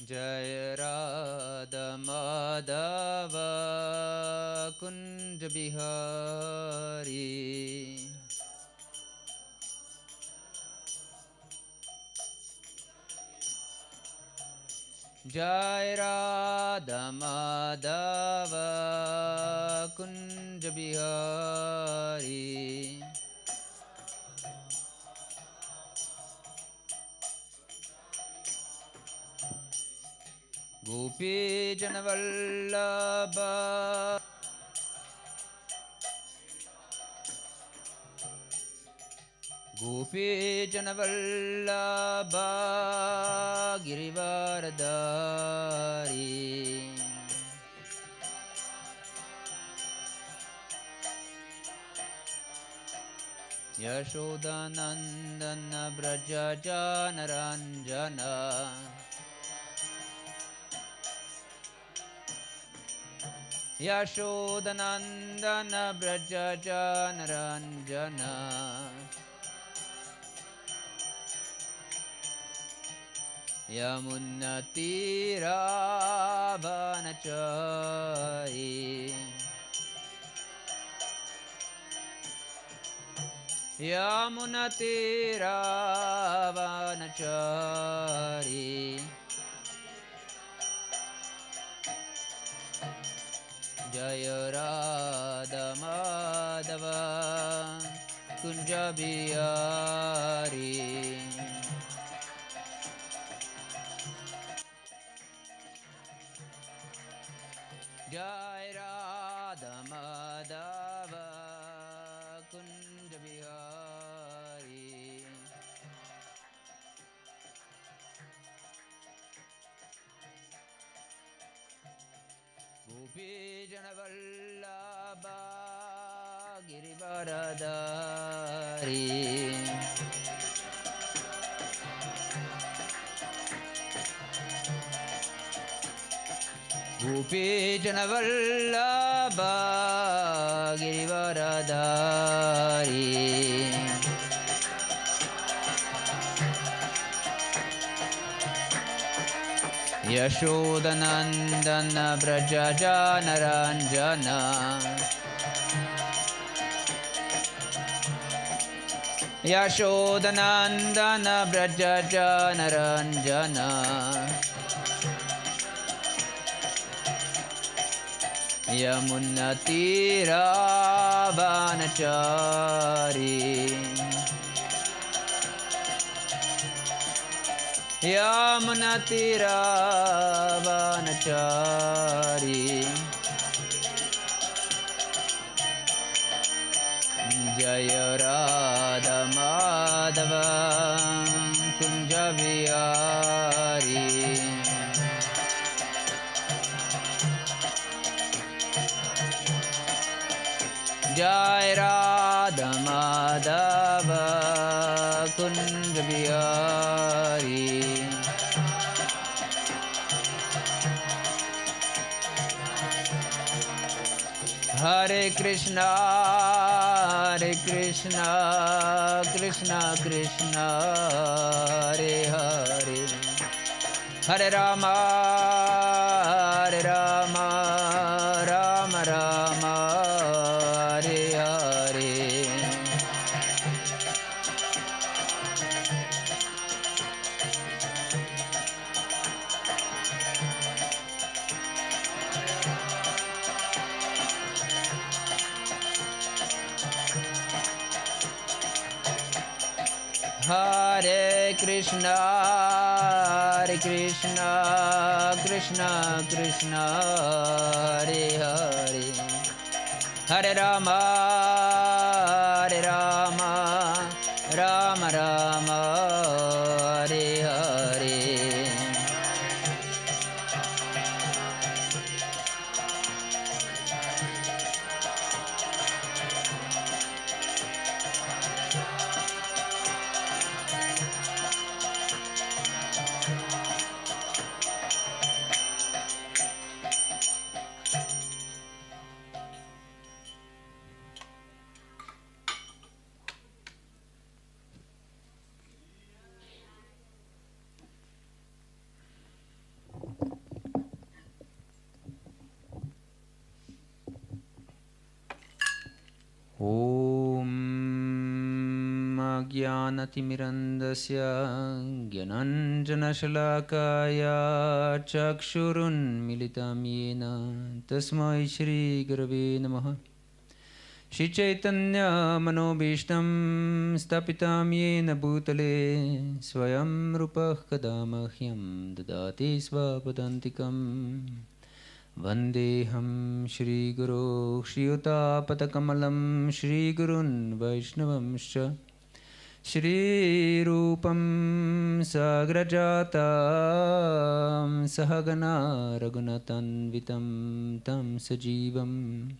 Jai Radha Madhava Kunja Bihari Jai Radha Madhava Kunja Bihari Gopi Janavallabha Gopi Janavallabha Girivaradari Yashodanandana Braja Janaranjana Yashodanandana Braja Janaranjana Yamunatiravanachari Yamunatiravanachari Jaya Radha Madhava Kunja Bihari Jai Radha Madhava Kunja Bihari Gopi Janavallabha Girivaradari Gopi Janavallabha Girivaradari Yashodanandana Braja Janaranjana Yashodanandana Braja Janaranjana Yamunatiravanachari Yamunatiravanachari Jaya Radha Madhava Kunja Bihari Jai Radha Madhava Kunja Bihari Hare Krishna Krishna Krishna Hare Hare Hare Rama Rama Rama Hare Hare Hare Krishna Krishna Krishna Hare Hare Hare Rama Rama Rama Hare Hare Om Agyanatimirandasya Gyananjanashalakaya Chakshurun Militam Yena Tasmai Shri Gurave Namaha Shri Chaitanya Manobhishtam Stapitam Yena Bhutale Swayam Rupah Kadamahyam Dadati Svapadantikam Vandeham Shri Guru Shriyutapatakamallam Shri Gurun Vaishnavamscha Shri Rupam Sagrajatam Sahagana Raghunathanvitam Tam Sajivam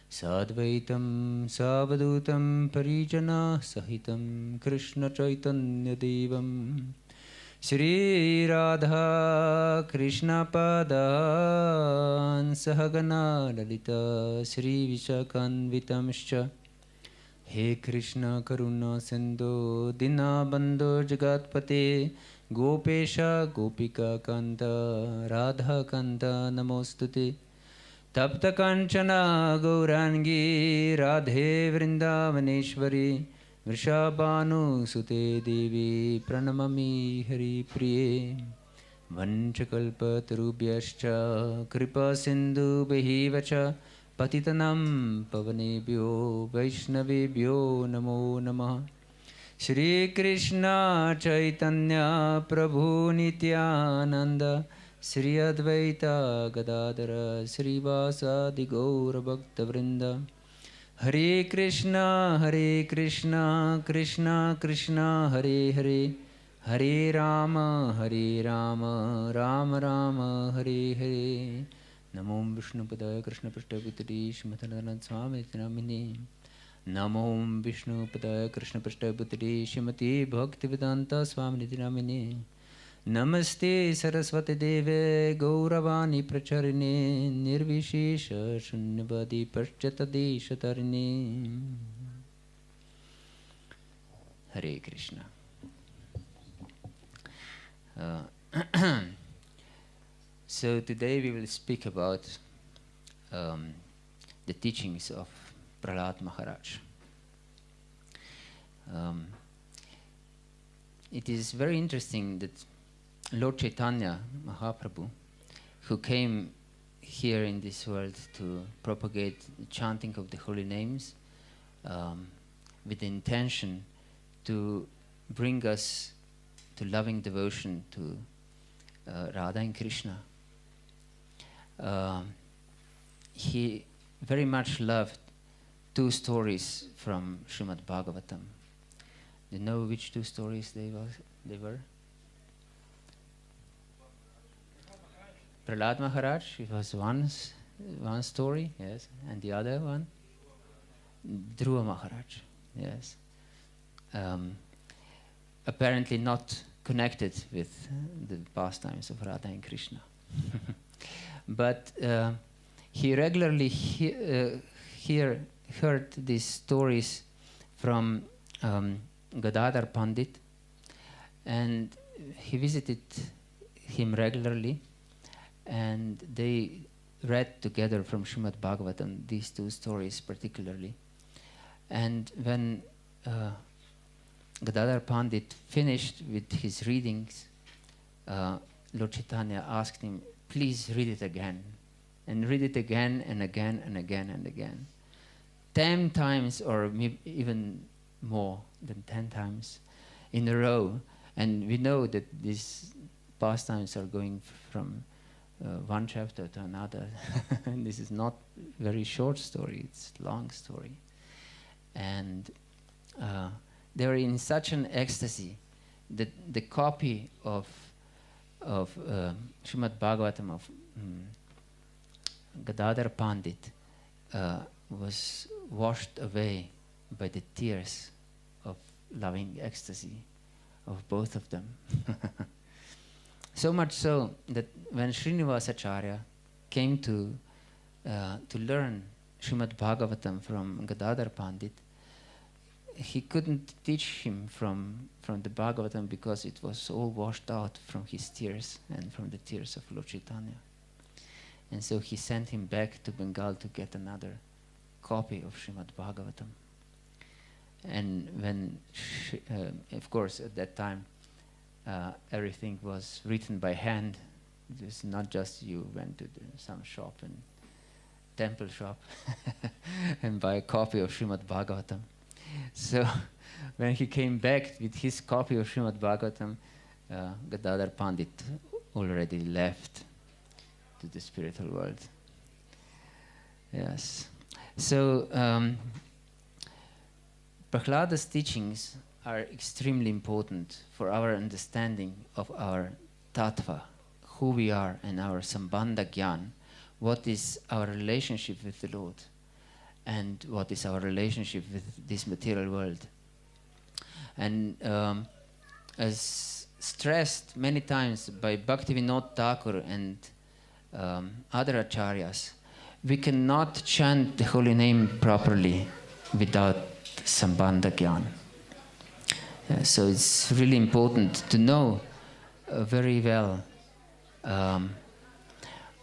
Sadvaitam Savadutam Parijana Sahitam Krishna Chaitanya Devam Shri Radha Krishna Padan Sahagana Lalita Shri Vishakanvitamscha He Krishna Karuna Sindhu Dinabandhu Jagatpate Gopesha Gopika Kanta Radha Kanta Namostute Tapta Kanchana Gaurangi Radhe Vrindavaneshwari Vrishabhanu Sute Devi Pranamami Hari Priye Vanchakalpa Tarubhyascha Kripa Sindhu Behivacha Patitanam Pavanebhyo Vaishnavebhyo Namo Namah Shri Krishna Chaitanya Prabhu Nityananda Shri Advaita Gadadara Shri Vasadi Gaura Bhakta Vrinda Hare Krishna, Krishna Krishna, Hare Hare, Hare Rama, Rama Rama, Hare Hare. Namo Vishnu Padaya Krishna Prasthaputri Shrimathanand Swami Namini. Namo Vishnu Padaya Krishna Prasthaputri Shrimati Bhaktivedanta Swami Namini. Namaste Saraswati Deve Gauravani Pracharine Nirvishesha Shunyavadi Paschatadi Shatarine. Hare Krishna. So today we will speak about the teachings of Prahlad Maharaj. It is very interesting that Lord Chaitanya Mahaprabhu, who came here in this world to propagate the chanting of the holy names with the intention to bring us to loving devotion to Radha and Krishna. He very much loved two stories from Srimad Bhagavatam. Do you know which two stories they were? Prahlad Maharaj, it was one story, yes, and the other one, Dhruva Maharaj, yes. Apparently not connected with the pastimes of Radha and Krishna. But he regularly heard these stories from Gadadhar Pandit, and he visited him regularly, and they read together from Srimad Bhagavatam these two stories particularly. And when Gadadhar Pandit finished with his readings, Lord Chaitanya asked him, please read it again, and read it again and again and again and again. 10 times or maybe even more than 10 times in a row. And we know that these pastimes are going from one chapter to another. And this is not very short story, it's a long story. And they were in such an ecstasy that the copy of Srimad Bhagavatam of Gadadhar Pandit was washed away by the tears of loving ecstasy of both of them. So much so that when Srinivasacharya came to learn Srimad Bhagavatam from Gadadhar Pandit, he couldn't teach him from the Bhagavatam because it was all washed out from his tears and from the tears of Lord Chaitanya. And so he sent him back to Bengal to get another copy of Srimad Bhagavatam. And when, of course, at that time, everything was written by hand. It was not just you went to some shop and temple shop and buy a copy of Srimad Bhagavatam. So when he came back with his copy of Srimad Bhagavatam, Gadadhar Pandit already left to the spiritual world. Yes. So Prahlada's teachings are extremely important for our understanding of our tattva, who we are, and our sambandha gyan, what is our relationship with the Lord, and what is our relationship with this material world. And as stressed many times by Bhaktivinoda Thakur and other acharyas, we cannot chant the holy name properly without sambandha gyan. So it's really important to know very well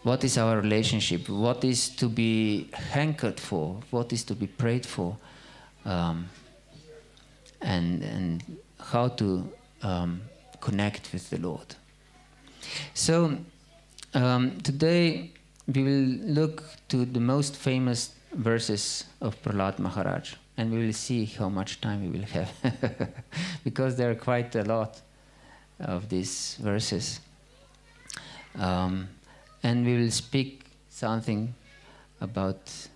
what is our relationship, what is to be hankered for, what is to be prayed for, and how to connect with the Lord. So today we will look to the most famous verses of Prahlad Maharaj, and we will see how much time we will have, because there are quite a lot of these verses. And we will speak something about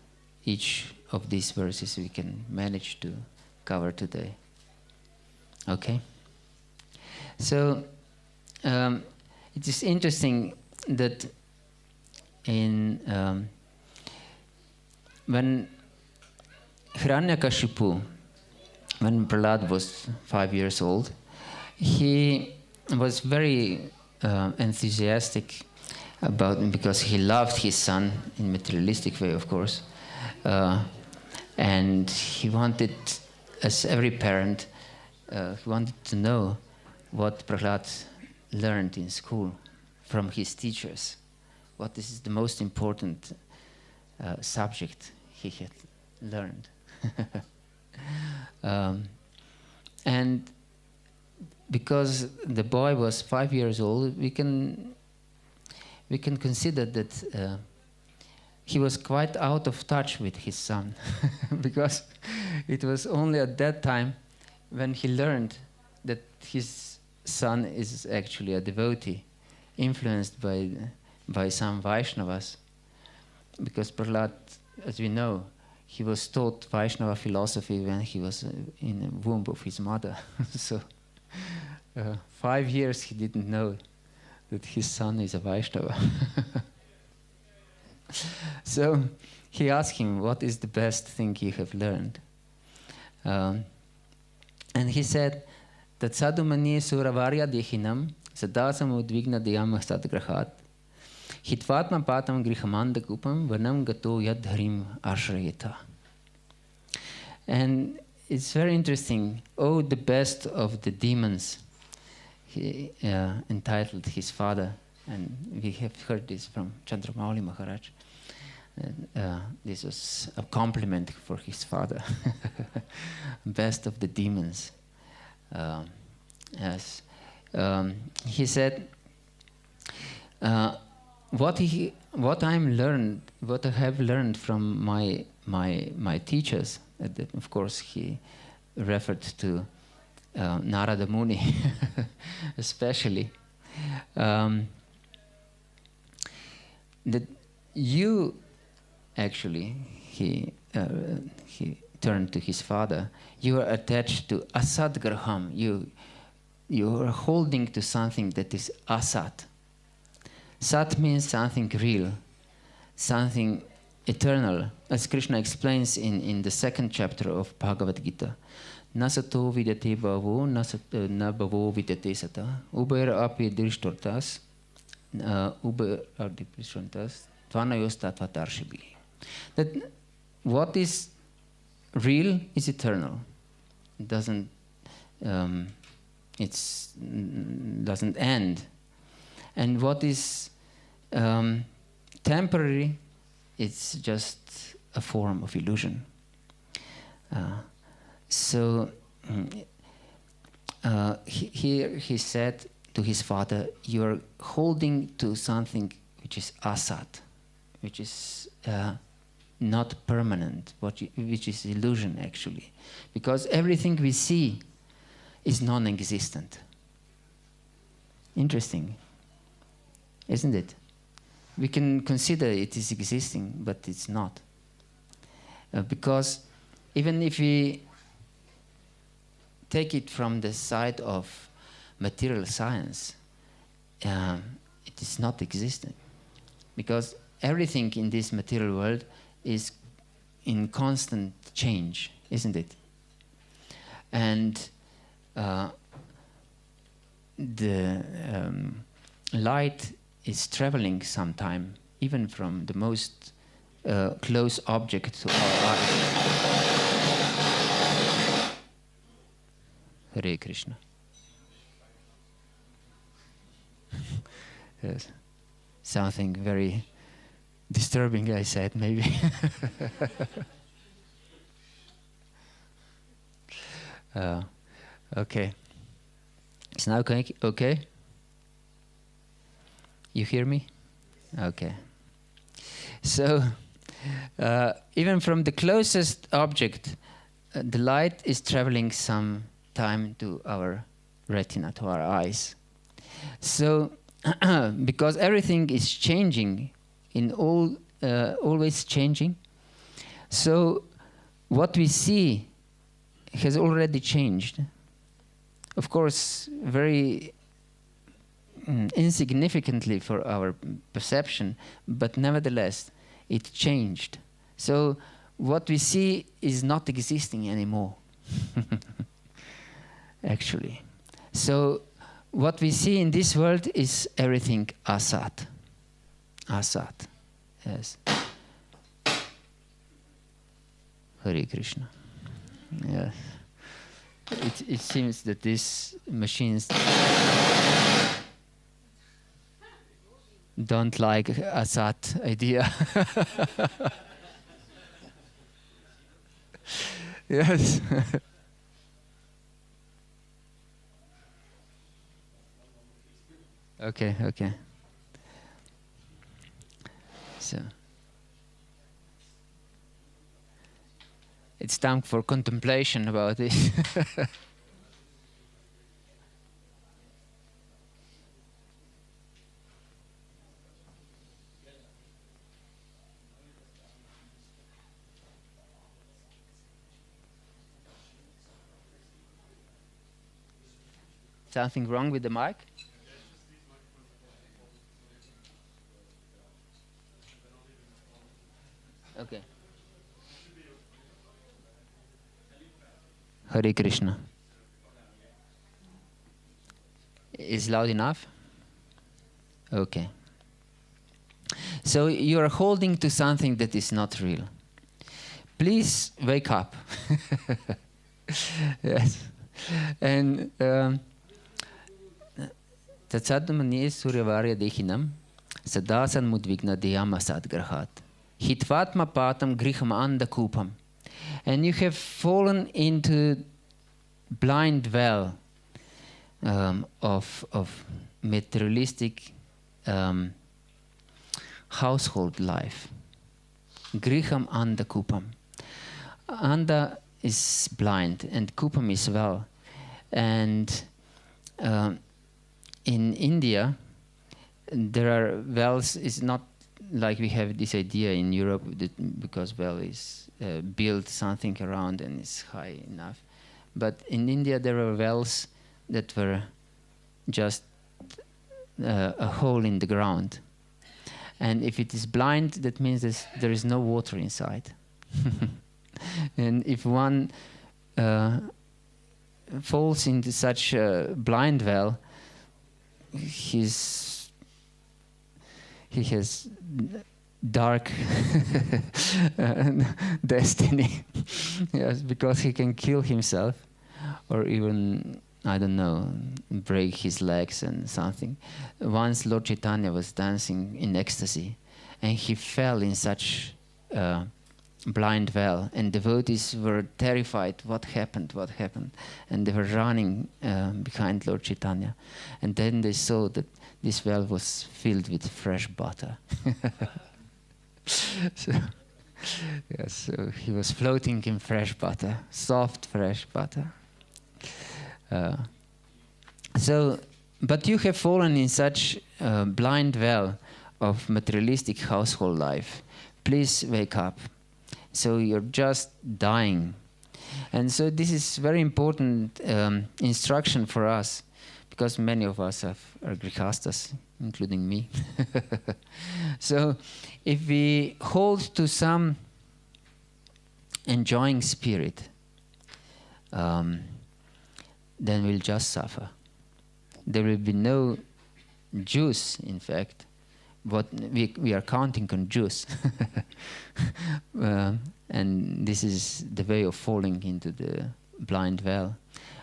each of these verses we can manage to cover today. Okay? So it is interesting that in when Hiranyakashipu, when Prahlad was 5 years old, he was very enthusiastic about him because he loved his son in materialistic way, of course, and he wanted, as every parent, he wanted to know what Prahlad learned in school from his teachers. What is the most important subject he had learned. And because the boy was 5 years old, we can consider that he was quite out of touch with his son, because it was only at that time when he learned that his son is actually a devotee, influenced by some Vaishnavas. Because Prahlad, as we know, he was taught Vaishnava philosophy when he was in the womb of his mother. So 5 years he didn't know that his son is a Vaishnava. So he asked him, what is the best thing you have learned? And he said that sadhumani suravarya dehinam sadasam udvigna diyam sadgrahat hitvatma patam grihamanda kupam vanam gato yadharim ashrayeta. And it's very interesting. Oh, the best of the demons, he entitled his father, and we have heard this from Chandramauli Maharaj. This was a compliment for his father. Best of the demons. Yes. He said, what I have learned from my teachers. Of course, he referred to Narada Muni, especially. That you actually, he turned to his father. You are attached to asad graham. You are holding to something that is asat. Sat means something real, something eternal, as Krishna explains in the 2nd chapter of Bhagavad Gita. Nasato vidate bhavo, na bhavo vidate sata, uber api drishtortas, uber api drishtortas, tvanayos tattva tarshibi. That what is real is eternal. It doesn't end. And what is temporary, it's just a form of illusion. So here he said to his father, you are holding to something which is asat, which is not permanent, which is illusion actually. Because everything we see is non-existent. Interesting, isn't it? We can consider it is existing, but it's not. Because even if we take it from the side of material science, it is not existing. Because everything in this material world is in constant change, isn't it? And the light is traveling sometime, even from the most close object to our eyes. Hare Krishna. Yes. Something very disturbing, I said, maybe. Okay. Is now okay? You hear me? Okay. So, even from the closest object, the light is traveling some time to our retina, to our eyes. So, because everything is changing, always changing, so what we see has already changed. Of course, very insignificantly for our perception, but nevertheless, it changed. So what we see is not existing anymore, actually. So what we see in this world is everything asat. Asat, yes. Hare Krishna. Yes. It seems that these machines don't like asat idea. Yes. Okay. So it's time for contemplation about this. Something wrong with the mic? Okay. Hare Krishna. Is loud enough? Okay. So you are holding to something that is not real. Please wake up. Yes. And Tatsadamani Suryavarya Dehinam Sadasan Mudvigna Dhyama Sadgarhat Hitvatma Patam Griham Anda Kupam. And you have fallen into blind well of materialistic household life. Griham Anda Kupam. Anda is blind and Kupam is well. And in India, there are wells. It's not like we have this idea in Europe because well is built something around and it's high enough. But in India, there are wells that were just a hole in the ground. And if it is blind, that means there is no water inside. And if one falls into such a blind well, he has dark destiny. Yes, because he can kill himself or even, I don't know, break his legs and something. Once Lord Chaitanya was dancing in ecstasy and he fell in such blind well, and devotees were terrified. What happened? What happened? And they were running behind Lord Chaitanya. And then they saw that this well was filled with fresh butter. So, yes, so he was floating in fresh butter, soft, fresh butter. But you have fallen in such a blind well of materialistic household life. Please wake up. So you're just dying. And so this is very important instruction for us, because many of us are grihastas, including me. So if we hold to some enjoying spirit, then we'll just suffer. There will be no juice, in fact. What we are counting on juice. And this is the way of falling into the blind well.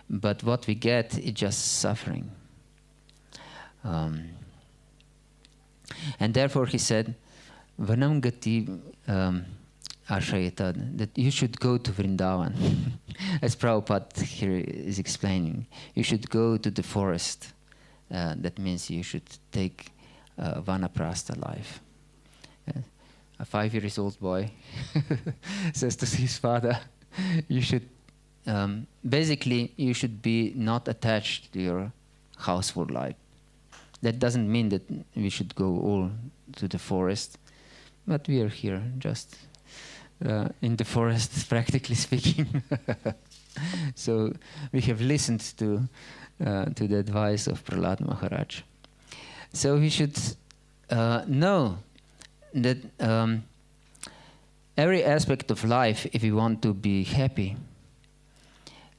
But what we get is just suffering. And therefore he said, Vanam gati ashayatad, that you should go to Vrindavan. As Prabhupada here is explaining, you should go to the forest. That means you should take vanaprastha life. A 5-year-old boy says to his father, you should, basically, you should be not attached to your household life. That doesn't mean that we should go all to the forest, but we are here just in the forest, practically speaking. So we have listened to the advice of Prahlad Maharaj. So we should know that every aspect of life, if we want to be happy,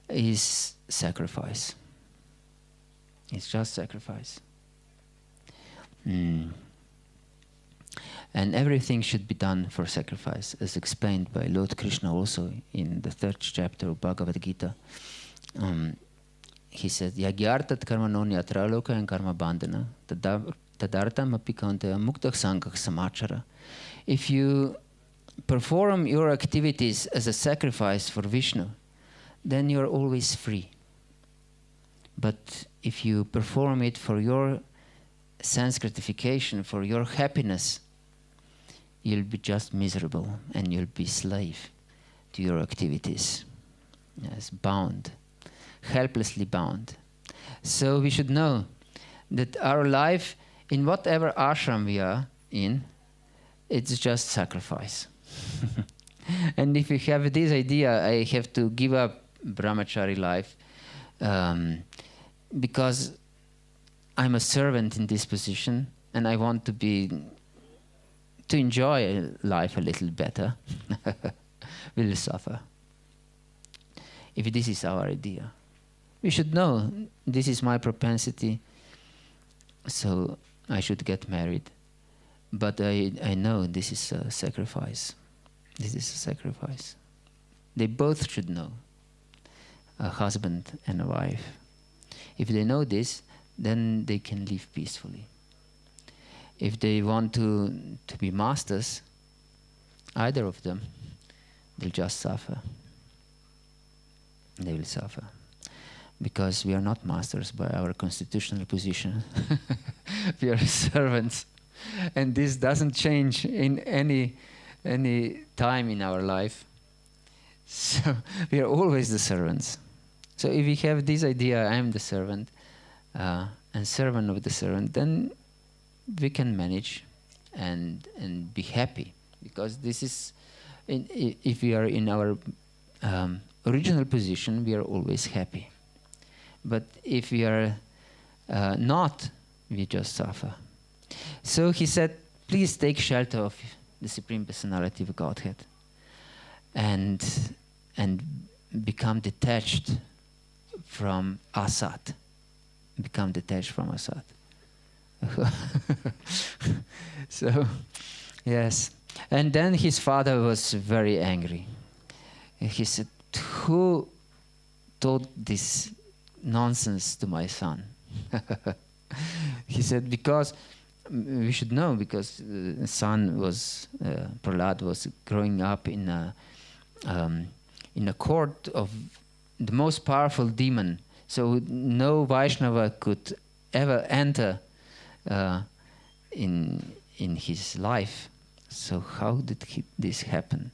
is sacrifice. It's just sacrifice. And everything should be done for sacrifice, as explained by Lord Krishna also in the 3rd chapter of Bhagavad Gita. He said, Yagyartat karma non yatra loka and karma bandhana tadartam apikante muktah sankah samachara. If you perform your activities as a sacrifice for Vishnu, then you're always free. But if you perform it for your sense gratification, for your happiness, you'll be just miserable and you'll be slave to your activities. Yes, bound, helplessly bound. So we should know that our life, in whatever ashram we are in, it's just sacrifice. And if you have this idea, I have to give up brahmachari life because I'm a servant in this position and I want to enjoy life a little better, will suffer. If this is our idea, we should know this is my propensity, so I should get married. But I know this is a sacrifice. This is a sacrifice. They both should know, a husband and a wife. If they know this, then they can live peacefully. If they want to be masters, either of them, they'll just suffer. They will suffer. Because we are not masters by our constitutional position. We are servants. And this doesn't change in any time in our life. So we are always the servants. So if we have this idea, I am the servant, and servant of the servant, then we can manage and be happy. Because this is, if we are in our original position, we are always happy. But if we are not, we just suffer. So he said, please take shelter of the Supreme Personality of Godhead and become detached from asat. Become detached from asat. So, yes. And then his father was very angry. He said, who taught this nonsense to my son? He said, because we should know, because the son was, Prahlad was growing up in a court of the most powerful demon. So no Vaishnava could ever enter in his life. So how did this happen?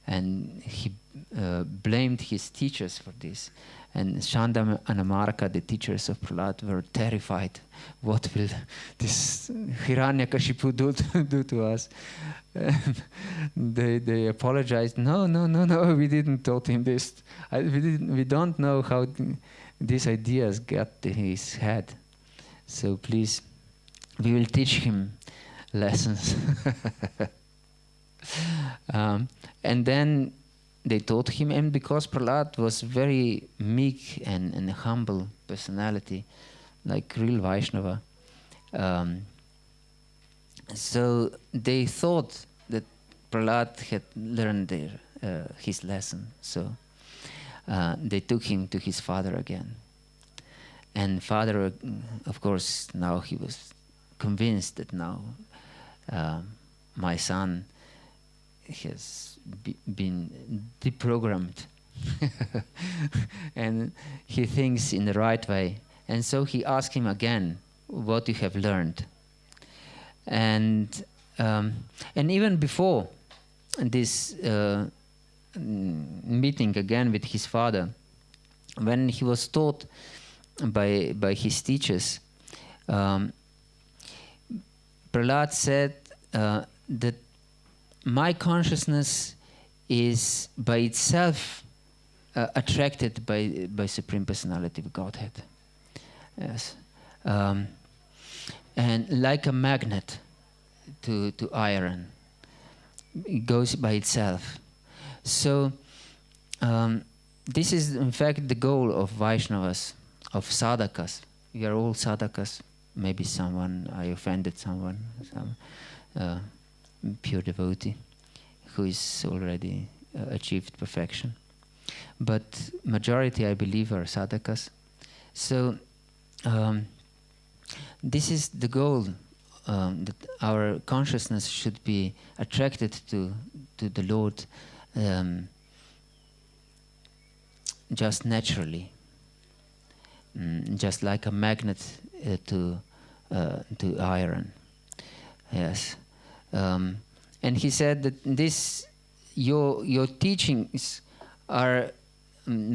And he blamed his teachers for this. And Shanda and Amarka, the teachers of Prahlad, were terrified. What will this Hiranyakashipu do to us? They apologized. No, we didn't taught him this. We don't know how these ideas got to his head. So please, we will teach him lessons. And then they taught him, and because Prahlad was very meek and humble personality, like real Vaishnava, so they thought that Prahlad had learned his lesson. So they took him to his father again. And father, of course, now he was convinced that now my son has been deprogrammed and he thinks in the right way. And so he asked him again, what you have learned. And even before this meeting again with his father, when he was taught by his teachers, Prahlad said that my consciousness is by itself attracted by Supreme Personality of Godhead. Yes. And like a magnet to iron, it goes by itself. So this is in fact the goal of Vaishnavas, of sadhakas. We are all sadhakas. Maybe I offended someone, some pure devotee who is already achieved perfection. But majority, I believe, are sadhakas. So this is the goal, that our consciousness should be attracted to the Lord just naturally, just like a magnet to iron. Yes. And he said that your teachings are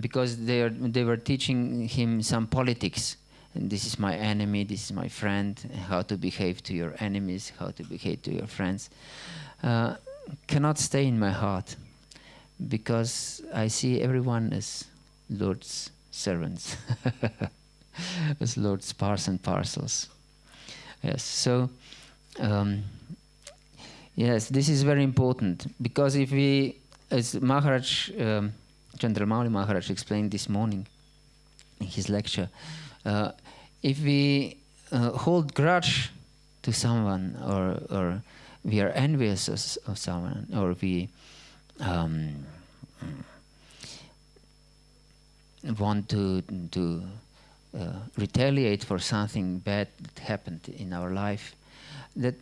because they were teaching him some politics. And this is my enemy, this is my friend, how to behave to your enemies, how to behave to your friends, cannot stay in my heart, because I see everyone as Lord's servants, as Lord's parts and parcels. Yes, so yes, this is very important, because if we, as Maharaj, Chandramauli Maharaj explained this morning in his lecture, if we hold grudge to someone, or we are envious of someone, or we want to retaliate for something bad that happened in our life, that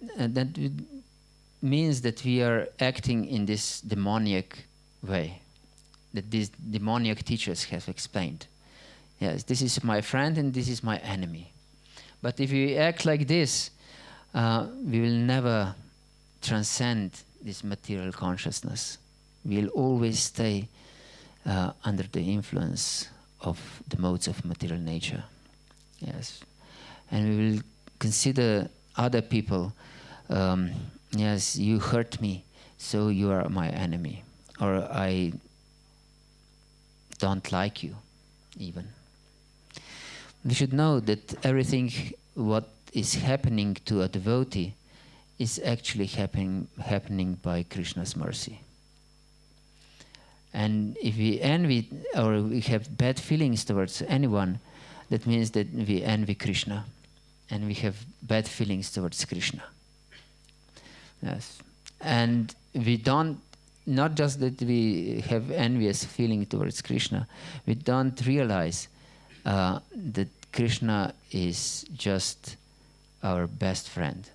means that we are acting in this demoniac way, that these demoniac teachers have explained. Yes, this is my friend and this is my enemy. But if we act like this, we will never transcend this material consciousness. We will always stay under the influence of the modes of material nature. Yes, and we will consider other people. Yes, you hurt me, so you are my enemy, or I don't like you, even. We should know that everything what is happening to a devotee is actually happening by Krishna's mercy. And if we envy or we have bad feelings towards anyone, that means that we envy Krishna, and we have bad feelings towards Krishna. Yes, and we don't, not just that we have envious feeling towards Krishna, we don't realize that Krishna is just our best friend.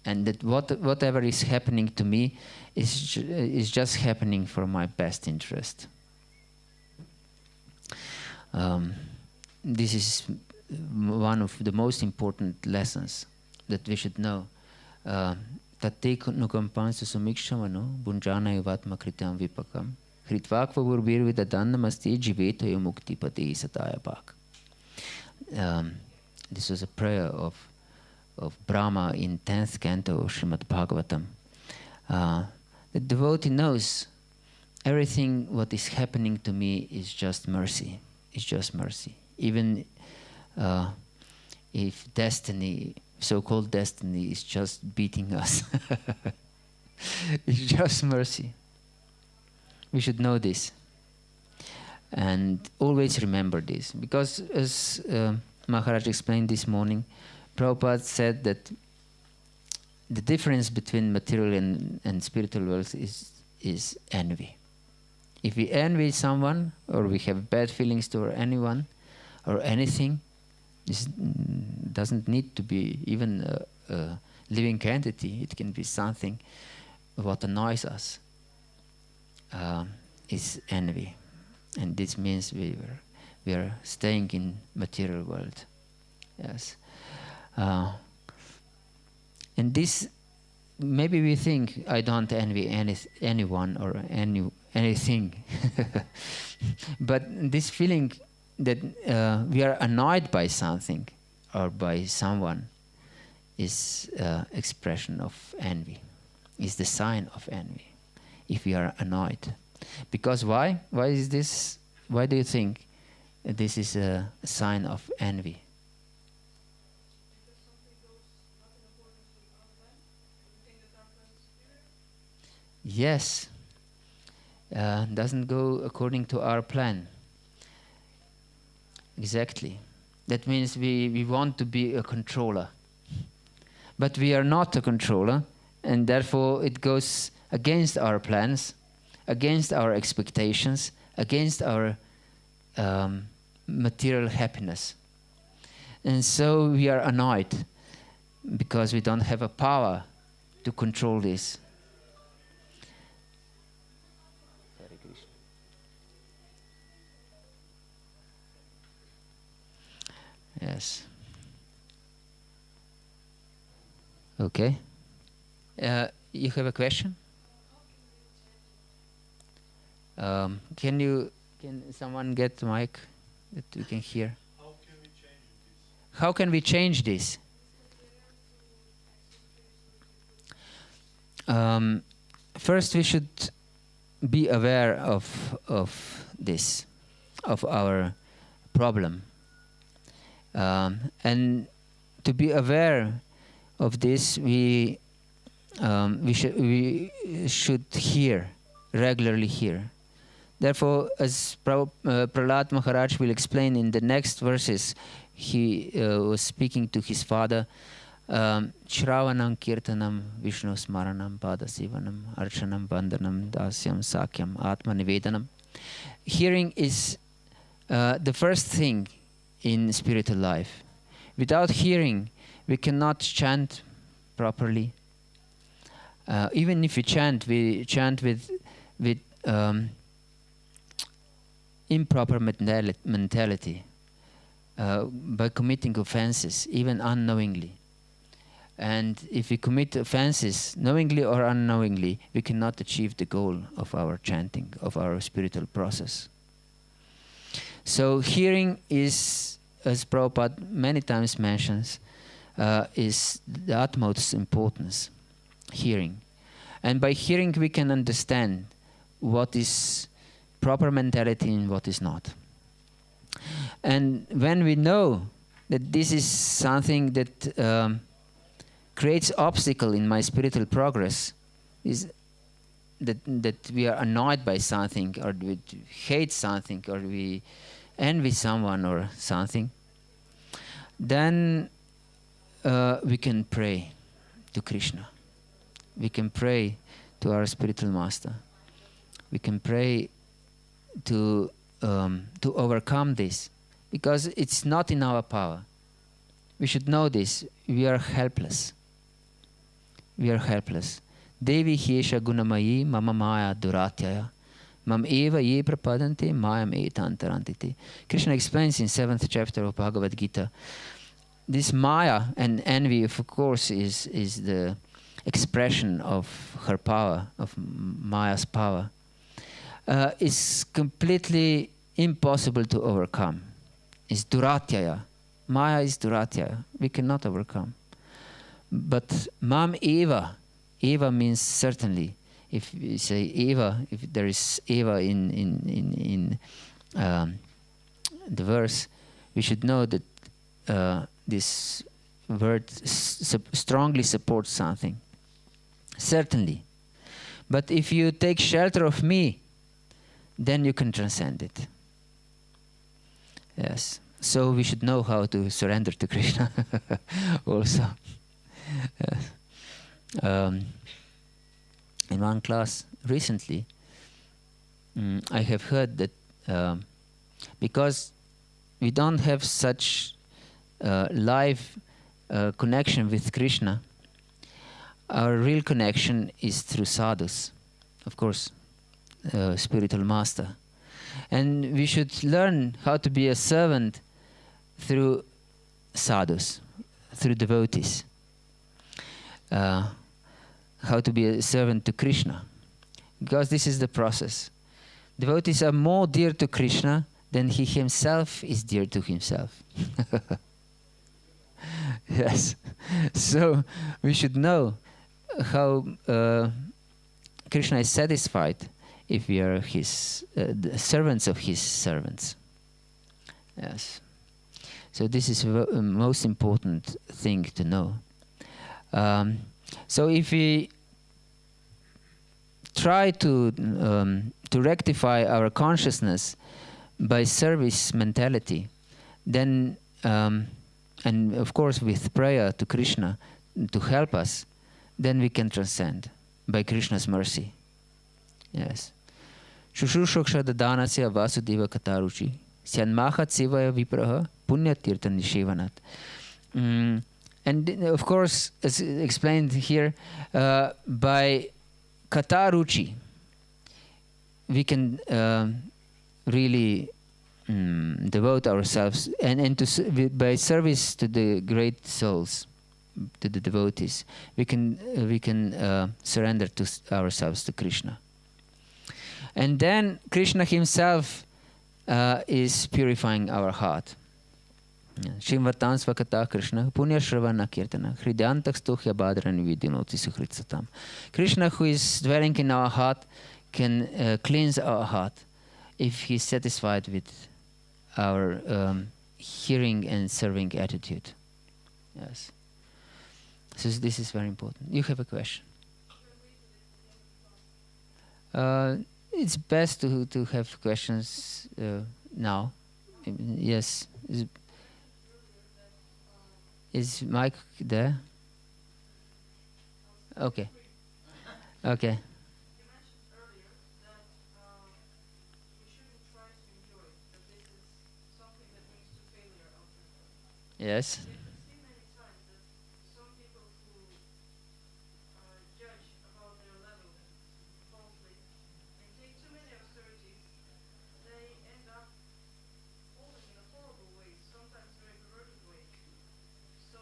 And that whatever is happening to me is just happening for my best interest. This is one of the most important lessons that we should know. Tate nukampansu sumikshravano bunjana yuvatma kritam vipakam hritvakva burbir vidadannamasti jiveto yomukti pati satayapak. This was a prayer of Brahma in 10th canto of Srimad Bhagavatam. The devotee knows everything what is happening to me is just mercy. It's just mercy. Even if destiny, so-called destiny, is just beating us. It's just mercy. We should know this. And always remember this. Because as Maharaj explained this morning, Prabhupada said that the difference between material and spiritual worlds is envy. If we envy someone, or we have bad feelings toward anyone, or anything, this doesn't need to be even a living entity. It can be something what annoys us. Is envy. And this means we are staying in material world. Yes. And this, maybe we think, I don't envy anyone or anything. But this feeling that we are annoyed by something or by someone is expression of envy, is the sign of envy, if we are annoyed. Because why? Why is this? Why do you think this is a sign of envy? Yes, doesn't go according to our plan. Exactly. That means we want to be a controller. But we are not a controller, and therefore it goes against our plans, against our expectations, against our material happiness. And so we are annoyed because we don't have a power to control this. Yes. Okay. You have a question? Can someone get the mic that we can hear? How can we change this? First, we should be aware of this, of our problem. And to be aware of this, we should regularly hear. Therefore, as Prahlad Maharaj will explain in the next verses, he was speaking to his father, Shravanam Kirtanam Vishnu Smaranam Padasivanam Archanam Bandhanam Dasyam Sakyam Atma Nivedanam. Hearing is the first thing in spiritual life. Without hearing, we cannot chant properly. Even if we chant with improper mentality, by committing offenses, even unknowingly. And if we commit offenses, knowingly or unknowingly, we cannot achieve the goal of our chanting, of our spiritual process. So hearing is, as Prabhupada many times mentions, is the utmost importance, hearing. And by hearing we can understand what is proper mentality and what is not. And when we know that this is something that creates obstacle in my spiritual progress, is that we are annoyed by something, or we hate something, or we envy someone or something, then we can pray to Krishna. We can pray to our spiritual master. We can pray to overcome this, because it's not in our power. we should know this. We are helpless. We are helpless. Devi hiesha gunamayi mama maya duratyaya. Mam eva ye prapadante mayam etantarantiti. Krishna explains in 7th chapter of Bhagavad Gita. This Maya and envy, of course, is the expression of her power, of Maya's power, is completely impossible to overcome. It's duratyaya. Maya is duratyaya. We cannot overcome. But Mam Eva, Eva means certainly. If you say Eva, if there is Eva in the verse, we should know that this word strongly supports something. Certainly. But if you take shelter of me, then you can transcend it. Yes. So we should know how to surrender to Krishna also. Yes. In one class recently, I have heard that because we don't have such live connection with Krishna, our real connection is through sadhus, of course, spiritual master. And we should learn how to be a servant through sadhus, through devotees. How to be a servant to Krishna. Because this is the process. Devotees are more dear to Krishna than he himself is dear to himself. Yes. So we should know how Krishna is satisfied if we are his the servants of his servants. Yes. So this is the most important thing to know. So if we try to rectify our consciousness by service mentality, then and of course with prayer to Krishna to help us, then we can transcend by Krishna's mercy. Yes. Shushrushoksha dadanasya vasudeva kataruchi syanmahat sivaya vipraha punyatirtha nishevanat. And of course, as explained here, by kataruchi, we can really devote ourselves, and by service to the great souls, to the devotees, we can surrender ourselves to Krishna. And then Krishna himself is purifying our heart. Shrimvatan svakata Krishna, punya shravana kirtana, hridyantak stuhya badran vidinoti suhritsatam. Krishna, who is dwelling in our heart, can cleanse our heart if he is satisfied with our hearing and serving attitude. Yes. So this is very important. You have a question? It's best to have questions now. Yes. Is Mike there? Okay. Okay. You mentioned earlier that we shouldn't try to enjoy it, that this is something that leads to failure ultimately. Yes. I've seen many times that some people who judge about their level falsely and take too many austerities, they end up falling in a horrible way, sometimes very perverted way. So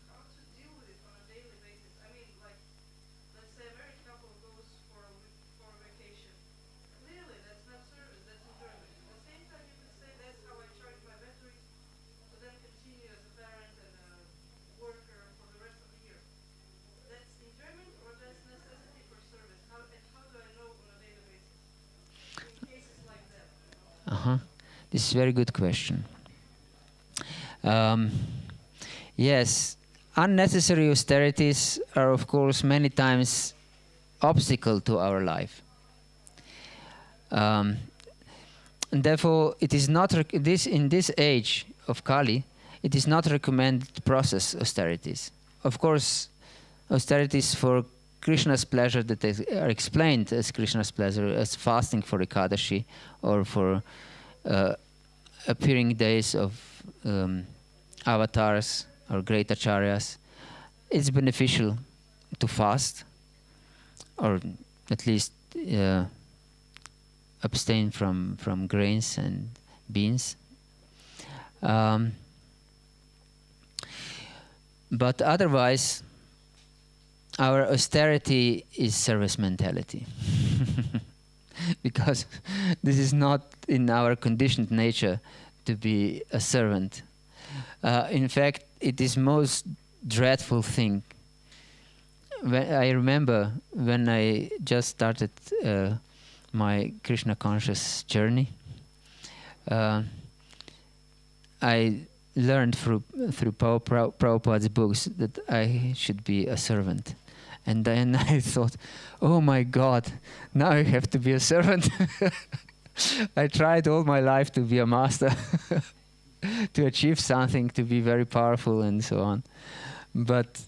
how to deal with it on a daily basis? I mean, like, let's say a married couple goes for a vacation. Clearly, that's not service, that's enjoyment. At the same time, you could say that's how I charge my batteries to then continue as a parent and a worker for the rest of the year. That's enjoyment or that's necessity for service? How do I know on a daily basis? In cases like that. This is a very good question. Yes, unnecessary austerities are, of course, many times obstacle to our life. And therefore, it is not in this age of Kali, it is not recommended to process austerities. Of course, austerities for Krishna's pleasure that are explained as Krishna's pleasure, as fasting for Ekadashi or for appearing days of avatars or great acharyas, it's beneficial to fast, or at least abstain from grains and beans. But otherwise, our austerity is service mentality. Because this is not in our conditioned nature to be a servant. In fact, it is most dreadful thing. I remember when I just started my Krishna conscious journey, I learned through Prabhupada's books that I should be a servant. And then I thought, oh my God, now I have to be a servant. I tried all my life to be a master, to achieve something, to be very powerful and so on. But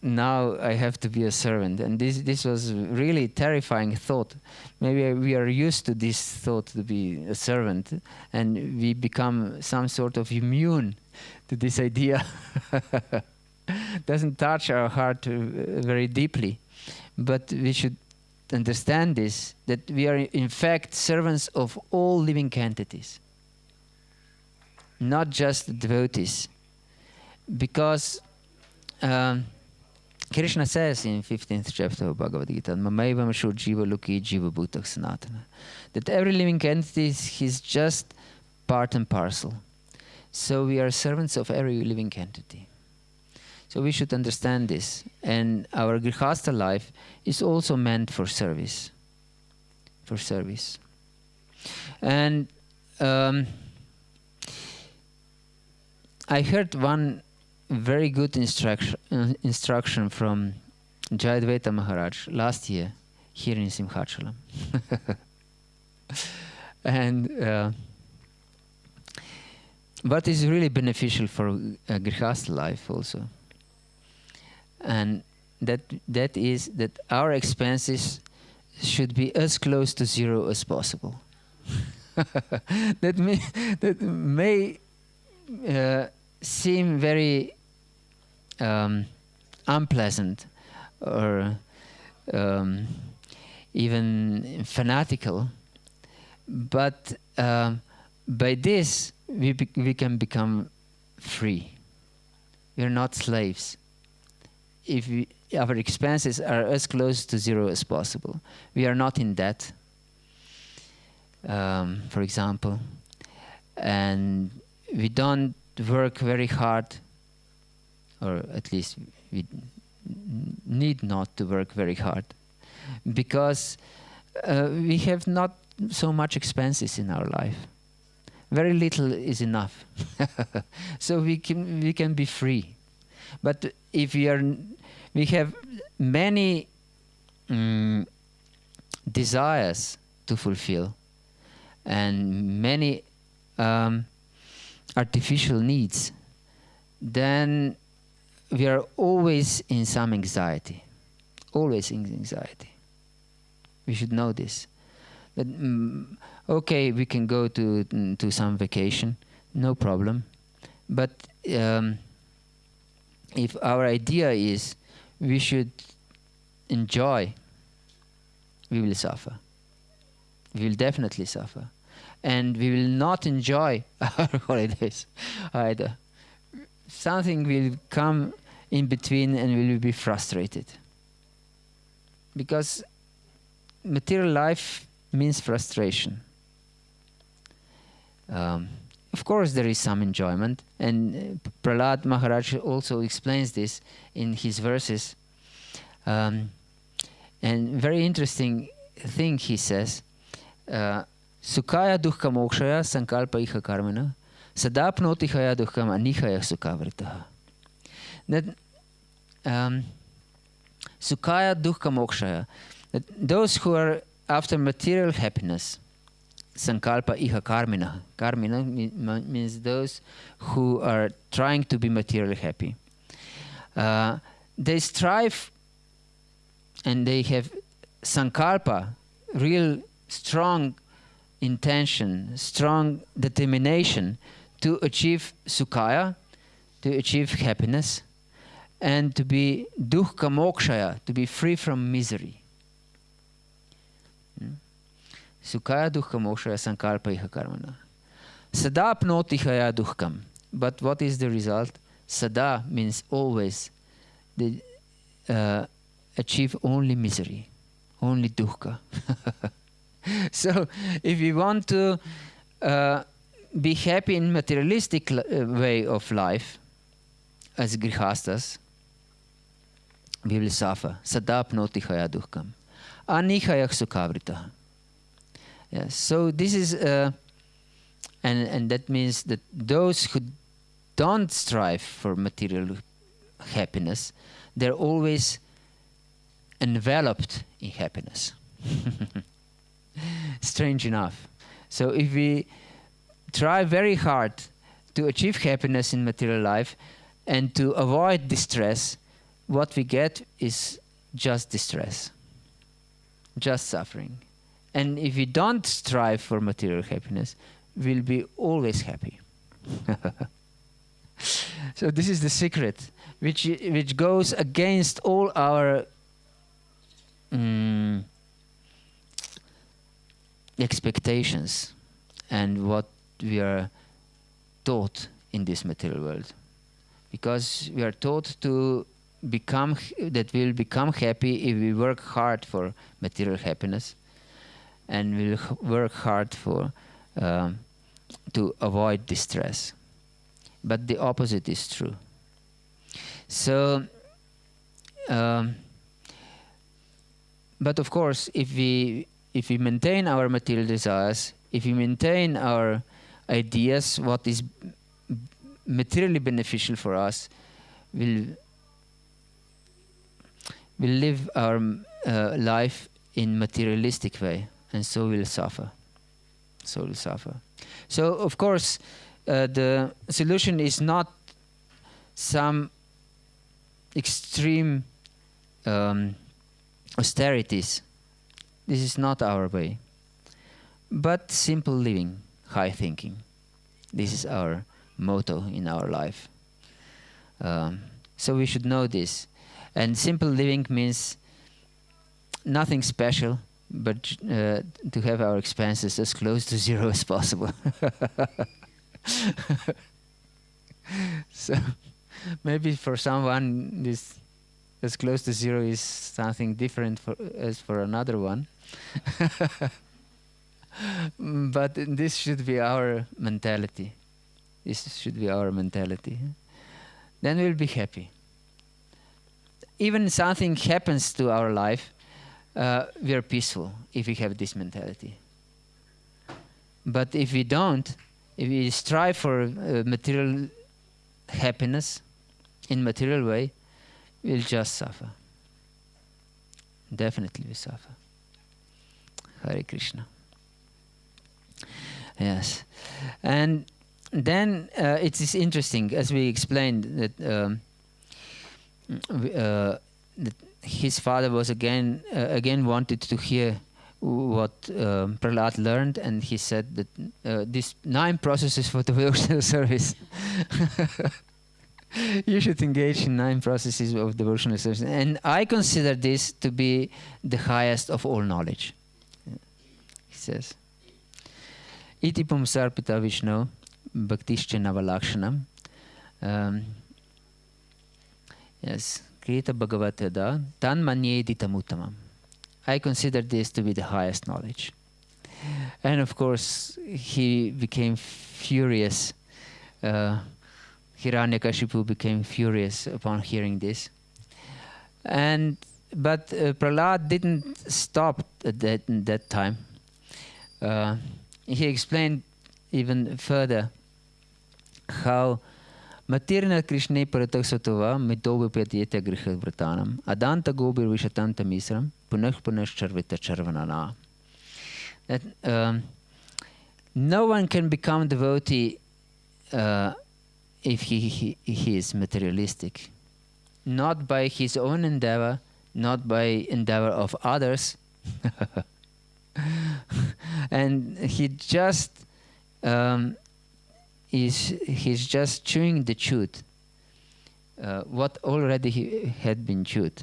now I have to be a servant. And this was really terrifying thought. Maybe we are used to this thought to be a servant, and we become some sort of immune to this idea. Doesn't touch our heart very deeply. But we should understand this, that we are in fact servants of all living entities, not just devotees. Because Krishna says in 15th chapter of Bhagavad Gita, Mamaivam Shur Jiva Luki Jiva Bhutak Sanatana, that every living entity is just part and parcel. So we are servants of every living entity. So we should understand this. And our Grihastha life is also meant for service. For service. And I heard one very good instruction from Jayadvaita Maharaj last year here in Simhachalam. And what is really beneficial for Grihastha life also. And that is that our expenses should be as close to zero as possible. That may seem very unpleasant or even fanatical, but by this we can become free. We are not slaves. If our expenses are as close to zero as possible, we are not in debt, for example, and we don't work very hard, or at least we need not to work very hard, because we have not so much expenses in our life. Very little is enough. So we can be free. But if we have many desires to fulfill and many artificial needs, then we are always in some anxiety. Always in anxiety. We should know this. That, okay, we can go to some vacation, no problem. But if our idea is we should enjoy, we will suffer. We will definitely suffer. And we will not enjoy our holidays either. Something will come in between and we will be frustrated. Because material life means frustration. Of course, there is some enjoyment, and Prahlad Maharaj also explains this in his verses. And very interesting thing he says, Sukhaya dukkha mokshaya sankalpa iha karmana sadapnotihaya dukkham anihaya sukhavritaha. That Sukhaya dukkha mokshaya, that those who are after material happiness, sankalpa iha karmina. Karmina means those who are trying to be materially happy. They strive and they have sankalpa, real strong intention, strong determination to achieve sukhaya, to achieve happiness, and to be dukkha mokshaya, to be free from misery. Sukhaya dukkha mokshaya sankalpa iha karmana. Sada apnoti haya dukkam. But what is the result? Sada means always. They achieve only misery, only dukkha. So if we want to be happy in materialistic way of life, as grihastas, we will suffer. Sada apnoti haya dukkam. Anihaya sukhavrita. Yes. So this is, and that means that those who don't strive for material happiness, they're always enveloped in happiness. Strange enough. So if we try very hard to achieve happiness in material life and to avoid distress, what we get is just distress, just suffering. And if we don't strive for material happiness, we'll be always happy. So this is the secret, which goes against all our expectations and what we are taught in this material world. Because we are taught to become, that we'll become happy if we work hard for material happiness, and we'll work hard for to avoid distress. But the opposite is true. So, but of course, if we maintain our material desires, if we maintain our ideas, what is materially beneficial for us, we'll live our life in materialistic way, and so we'll suffer. So we'll suffer. So of course, the solution is not some extreme austerities. This is not our way. But simple living, high thinking. This is our motto in our life. So we should know this. And simple living means nothing special, but to have our expenses as close to zero as possible. So maybe for someone this as close to zero is something different as for another one. But this should be our mentality. This should be our mentality. Then we'll be happy. Even something happens to our life, we are peaceful if we have this mentality. But if we don't, if we strive for material happiness in material way, we'll just suffer. Definitely we suffer. Hare Krishna. Yes. And then it is interesting, as we explained, that that his father was again wanted to hear what Prahlad learned, and he said that these 9 processes for devotional service. You should engage in 9 processes of devotional service, and I consider this to be the highest of all knowledge. He says, "Iti pumsarpita Vishnu bhaktischa navalakshanam." Yes, Krita Bhagavatada tan manyeditam uttamam. I consider this to be the highest knowledge. And of course, he became furious. Hiranyakashipu became furious upon hearing this. But Prahlad didn't stop at that time. He explained even further how Matirna Krishna Paratak Satova Mitobu Pyatiyeta Griha Vratanam Adanta Gobir Vishatanta Misram Punach Punach Charvita Charvanana. That no one can become devotee if he is materialistic. Not by his own endeavor, not by endeavor of others. And he's just chewing the chewed, what already had been chewed.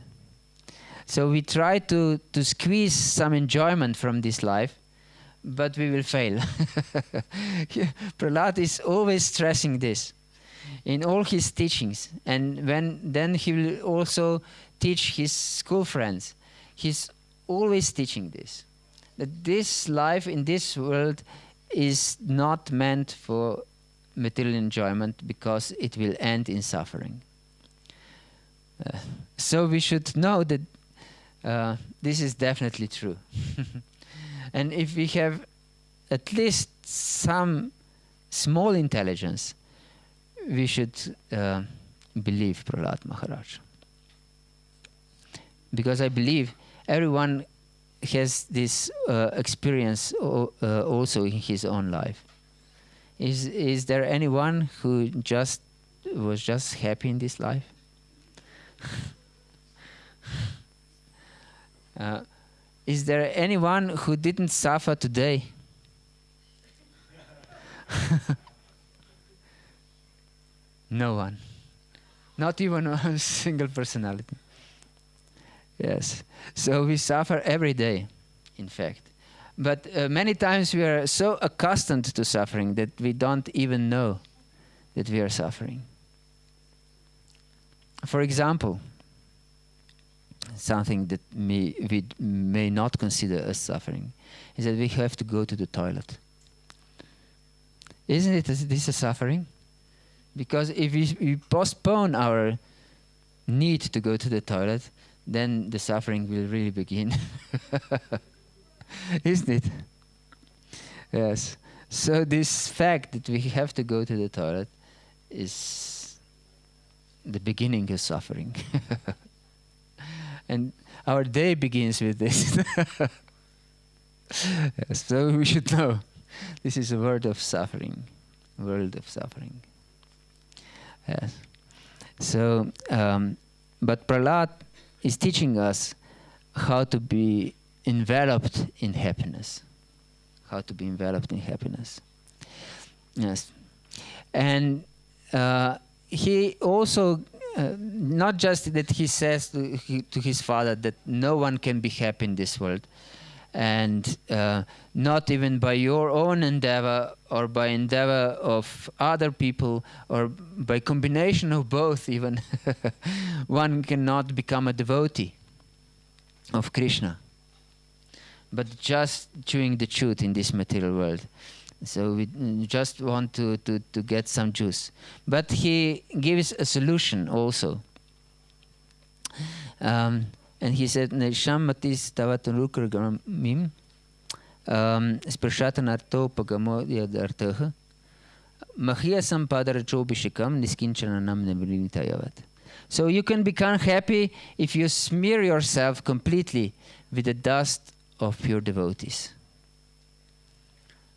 So we try to squeeze some enjoyment from this life, but we will fail. Prahlad is always stressing this in all his teachings, and then he will also teach his school friends. He's always teaching this, that this life in this world is not meant for material enjoyment, because it will end in suffering. So we should know that this is definitely true. And if we have at least some small intelligence, we should believe Prahlad Maharaj. Because I believe everyone has this experience also in his own life. Is there anyone who was just happy in this life? Is there anyone who didn't suffer today? No one. Not even a single personality. Yes. So we suffer every day, in fact. But many times we are so accustomed to suffering that we don't even know that we are suffering. For example, something that we may not consider as suffering is that we have to go to the toilet. Isn't this a suffering? Because if we postpone our need to go to the toilet, then the suffering will really begin. Isn't it? Yes. So this fact that we have to go to the toilet is the beginning of suffering. And our day begins with this. Yes, so we should know this is a world of suffering. World of suffering. Yes. So, but Prahlad is teaching us how to be enveloped in happiness. How to be enveloped in happiness. Yes. And he also, not just that he says to his father that no one can be happy in this world, and not even by your own endeavor or by endeavor of other people or by combination of both even, one cannot become a devotee of Krishna, but just chewing the truth in this material world. So we just want to get some juice. But he gives a solution also. And he said, Nesham matis tavatanrukargamim sprashatanarto pagamo yadartaha mahya sampadaracho niskinchananam nebrinitayavat. So you can become happy if you smear yourself completely with the dust of pure devotees.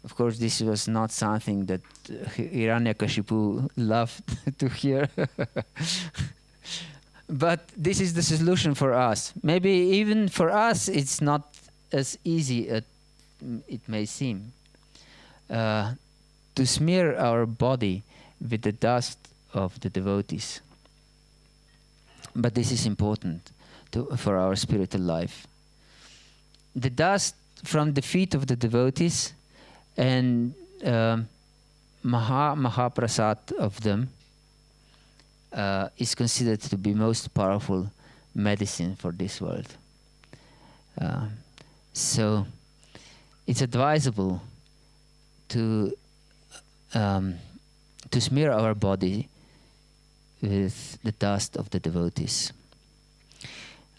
Of course, this was not something that Hiranyakashipu loved to hear. But this is the solution for us. Maybe even for us, it's not as easy as it may seem. To smear our body with the dust of the devotees. But this is important for our spiritual life. The dust from the feet of the devotees and Mahaprasad of them is considered to be most powerful medicine for this world. So it's advisable to smear our body with the dust of the devotees.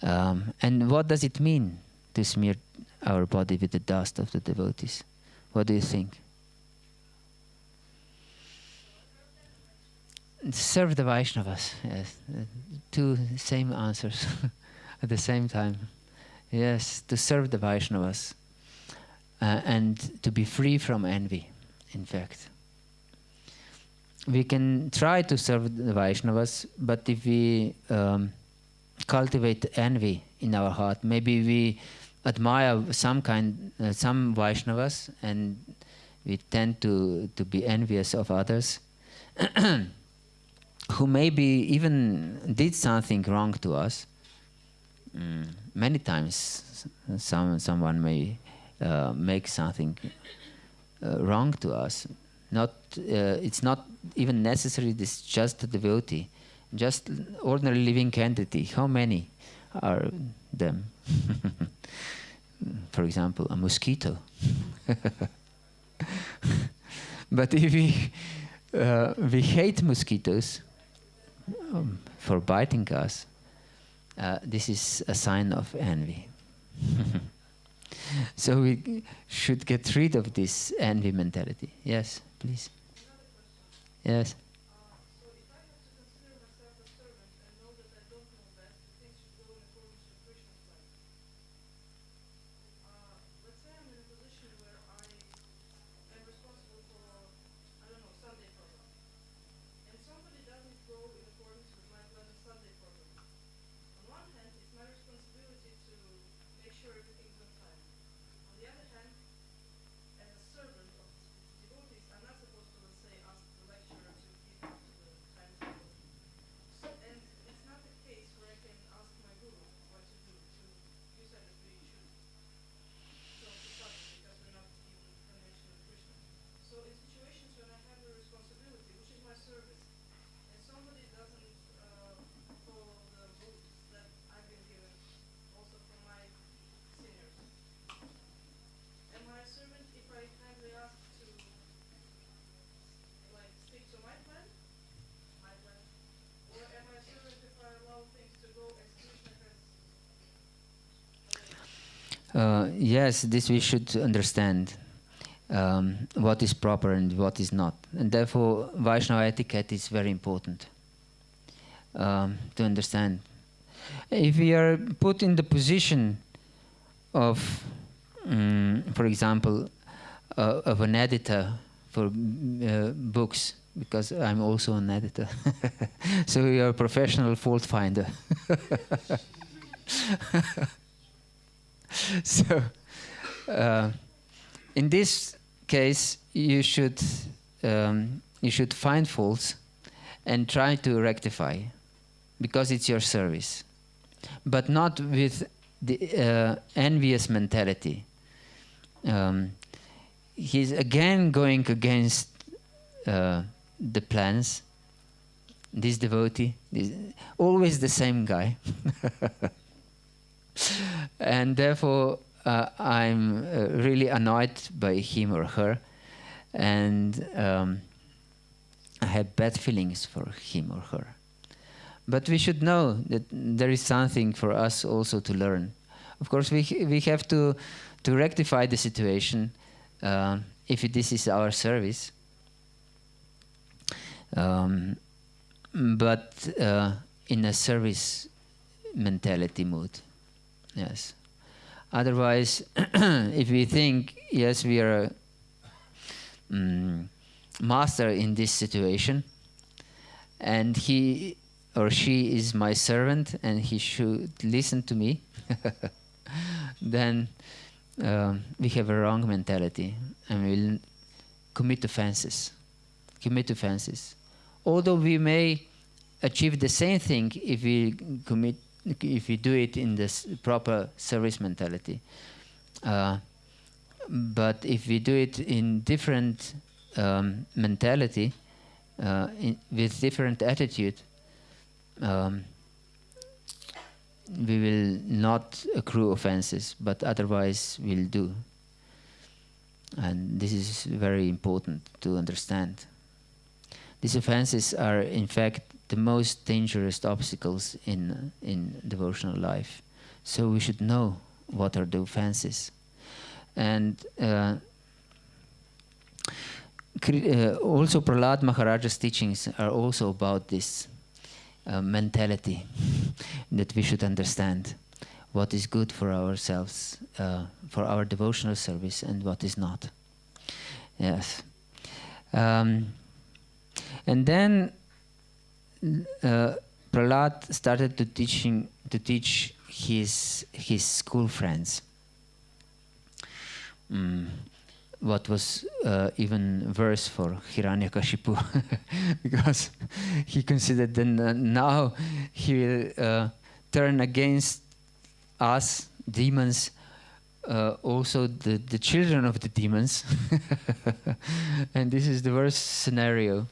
And what does it mean to smear our body with the dust of the devotees? What do you think? Serve the Vaishnavas. Yes, two same answers at the same time. Yes, to serve the Vaishnavas and to be free from envy. In fact, we can try to serve the Vaishnavas, but if we cultivate envy in our heart, maybe we admire some Vaishnavas, and we tend to be envious of others who maybe even did something wrong to us. Many times someone may make something wrong to us. It's not even necessary this just a devotee, just ordinary living entity. How many are them? For example, a mosquito. But if we hate mosquitoes for biting us, this is a sign of envy. So we should get rid of this envy mentality. Yes, please. Yes. So if I have to consider myself a servant and know that I don't know best, things should go in accordance with Krishna's plan. Let's say I'm in a position where I am responsible for, I don't know, Sunday program. And somebody doesn't go in accordance with my plan of Sunday program. On one hand, it's my responsibility to make sure everything's on time. On the other hand, as a servant of devotees, I'm not supposed to, let's say, ask the lecturer to keep up to the timetable. So, and it's not the case where I can ask my guru what to do. You said that we should talk to Satan because we're not even connection with Krishna. So in situations when I have a responsibility, which is my service, and somebody doesn't follow the rules that I've been given, also from my seniors, am I a servant if I kindly ask to like stick to my plan, or am I a servant if I allow things to go as Krishna has arranged? Yes, this we should understand. What is proper and what is not. And therefore, Vaishnava etiquette is very important to understand. If we are put in the position of, for example, of an editor for books, because I'm also an editor, so we are a professional fault finder. So, in this case, you should find faults and try to rectify, because it's your service, but not with the envious mentality. He's again going against the plans. This devotee, always the same guy, and therefore I'm really annoyed by him or her, and I have bad feelings for him or her. But we should know that there is something for us also to learn. Of course, we have to rectify the situation if this is our service. But in a service mentality mood, yes. Otherwise, if we think, yes, we are master in this situation, and he or she is my servant, and he should listen to me, then we have a wrong mentality, and we'll commit offenses. Although we may achieve the same thing if we do it in this proper service mentality. But if we do it in different mentality, with different attitude, we will not accrue offenses, but otherwise we'll do. And this is very important to understand. These offenses are, in fact, the most dangerous obstacles in devotional life. So we should know what are the offenses. And also Prahlad Maharaj's teachings are also about this mentality, that we should understand what is good for ourselves, for our devotional service, and what is not. Yes. And then Prahlad started to teach his school friends. what was even worse for Hiranyakashipu, because he considered that now he will turn against us, demons, also the children of the demons. And this is the worst scenario.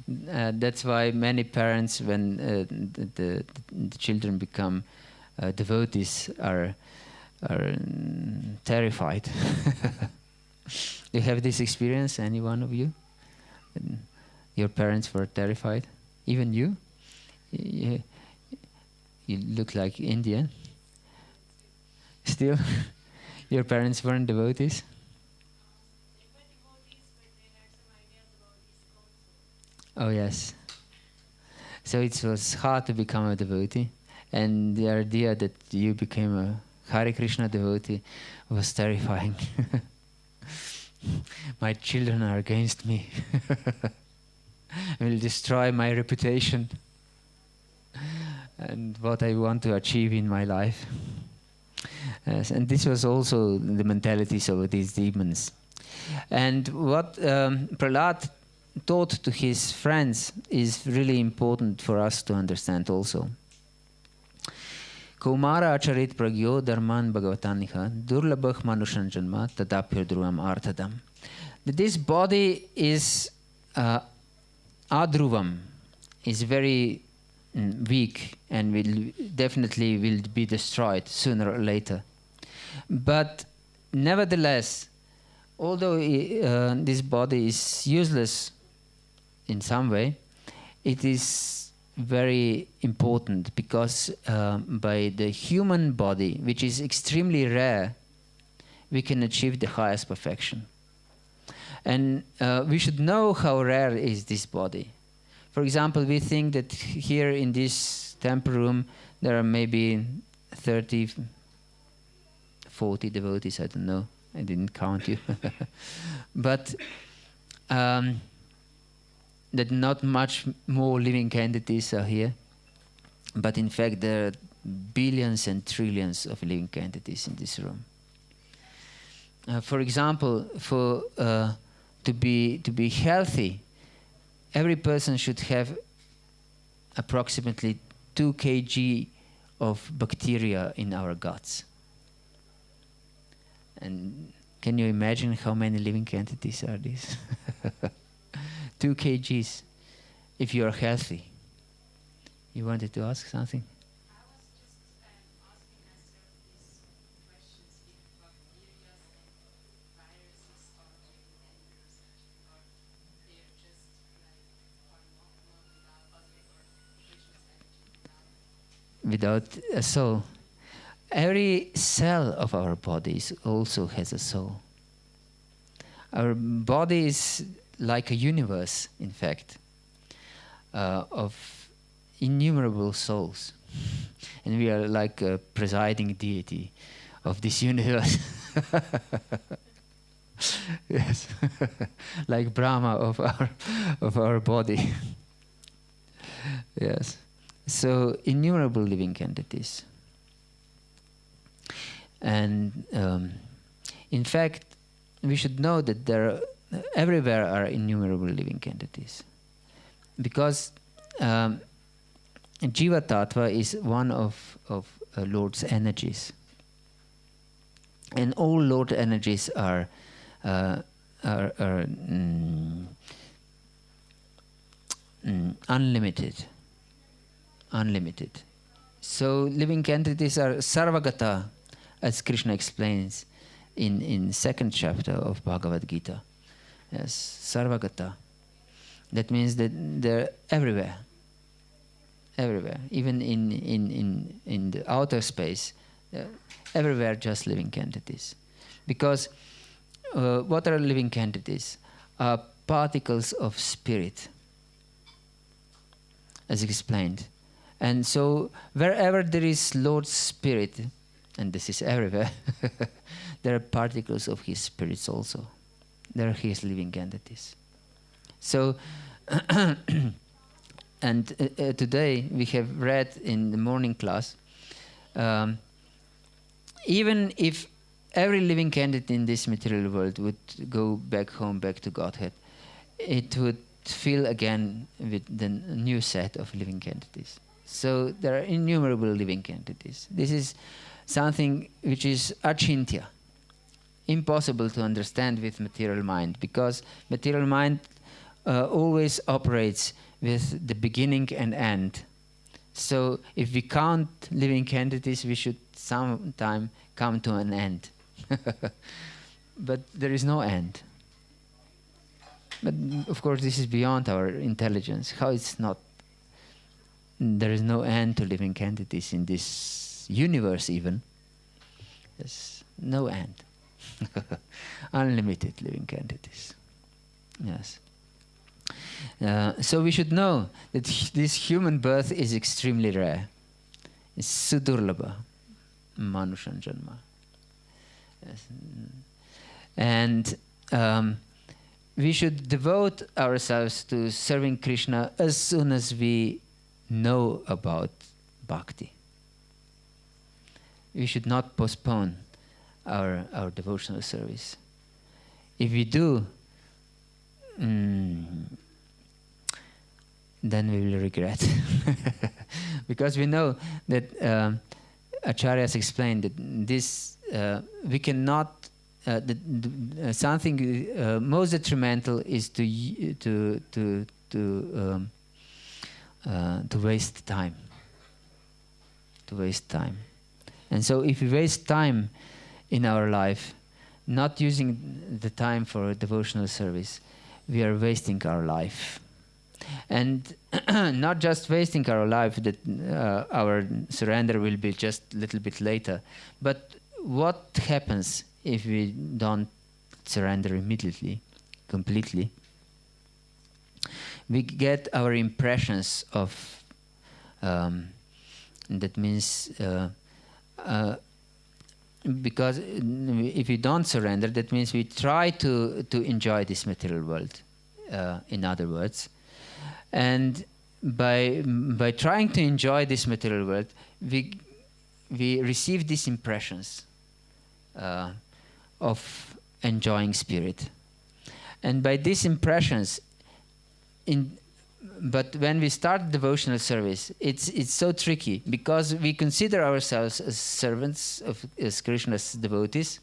That's why many parents, when the children become devotees, are terrified. Do you have this experience, any one of you? Your parents were terrified? Even you? You look like Indian. Still? Your parents weren't devotees? They were devotees, but they had some ideas about this also. Oh yes. So it was hard to become a devotee, and the idea that you became a Hare Krishna devotee was terrifying. My children are against me. Will destroy my reputation and what I want to achieve in my life. Yes, and this was also the mentalities of these demons. And what Prahlad taught to his friends is really important for us to understand also. Kaumara acharit pragyo dharman bhagavataniha durlabhah manushan janma tadapyar dhruvam arthadam. This body is adruvam, is very weak and will definitely will be destroyed sooner or later. But nevertheless, although this body is useless in some way, it is very important because by the human body, which is extremely rare, we can achieve the highest perfection. And we should know how rare is this body. For example, we think that here in this temple room there are maybe 30, 40 devotees, I don't know, I didn't count you. But that not much more living entities are here. But in fact there are billions and trillions of living entities in this room. For example, to be healthy, every person should have approximately 2 kg of bacteria in our guts. And can you imagine how many living entities are these? 2 kgs if you are healthy. You wanted to ask something? I was just asking myself these questions if bacteria and viruses are living entities, or they're just like hormonal without other Krishna's energy Without a soul. Every cell of our bodies also has a soul. Our body is like a universe, in fact, of innumerable souls. And we are like a presiding deity of this universe. Yes, like Brahma of our body. Yes, so innumerable living entities. And in fact, we should know that everywhere are innumerable living entities, because Jiva Tattva is one of Lord's energies, and all Lord energies are unlimited. So living entities are sarvagata, as Krishna explains in second chapter of Bhagavad Gita. Yes, sarvagata. That means that they're everywhere. Everywhere, even in the outer space, everywhere just living entities. Because what are living entities? Are particles of spirit, as explained. And so wherever there is Lord's spirit, and this is everywhere, there are particles of his spirits also. There are his living entities. So, and today we have read in the morning class, even if every living entity in this material world would go back home, back to Godhead, it would fill again with the new set of living entities. So there are innumerable living entities. This is something which is achintya, impossible to understand with material mind, because material mind always operates with the beginning and end. So if we count living entities, we should sometime come to an end. But there is no end. But of course this is beyond our intelligence. How it's not? There is no end to living entities in this universe even. There's no end. Unlimited living entities. Yes. So we should know that this human birth is extremely rare. It's sudurlabha, manushan janma. Yes. And we should devote ourselves to serving Krishna as soon as we know about bhakti. We should not postpone our devotional service. If we do, then we will regret. Because we know that Acharyas explained that this we cannot something most detrimental is to waste time. To waste time. And so if we waste time in our life, not using the time for devotional service, we are wasting our life. And not just wasting our life, that our surrender will be just a little bit later, but what happens if we don't surrender immediately, completely? We get our impressions of, that means, because if we don't surrender, that means we try to enjoy this material world, in other words. And by trying to enjoy this material world, we receive these impressions of enjoying spirit. And by these impressions, but when we start devotional service, it's so tricky, because we consider ourselves as servants as Krishna's devotees,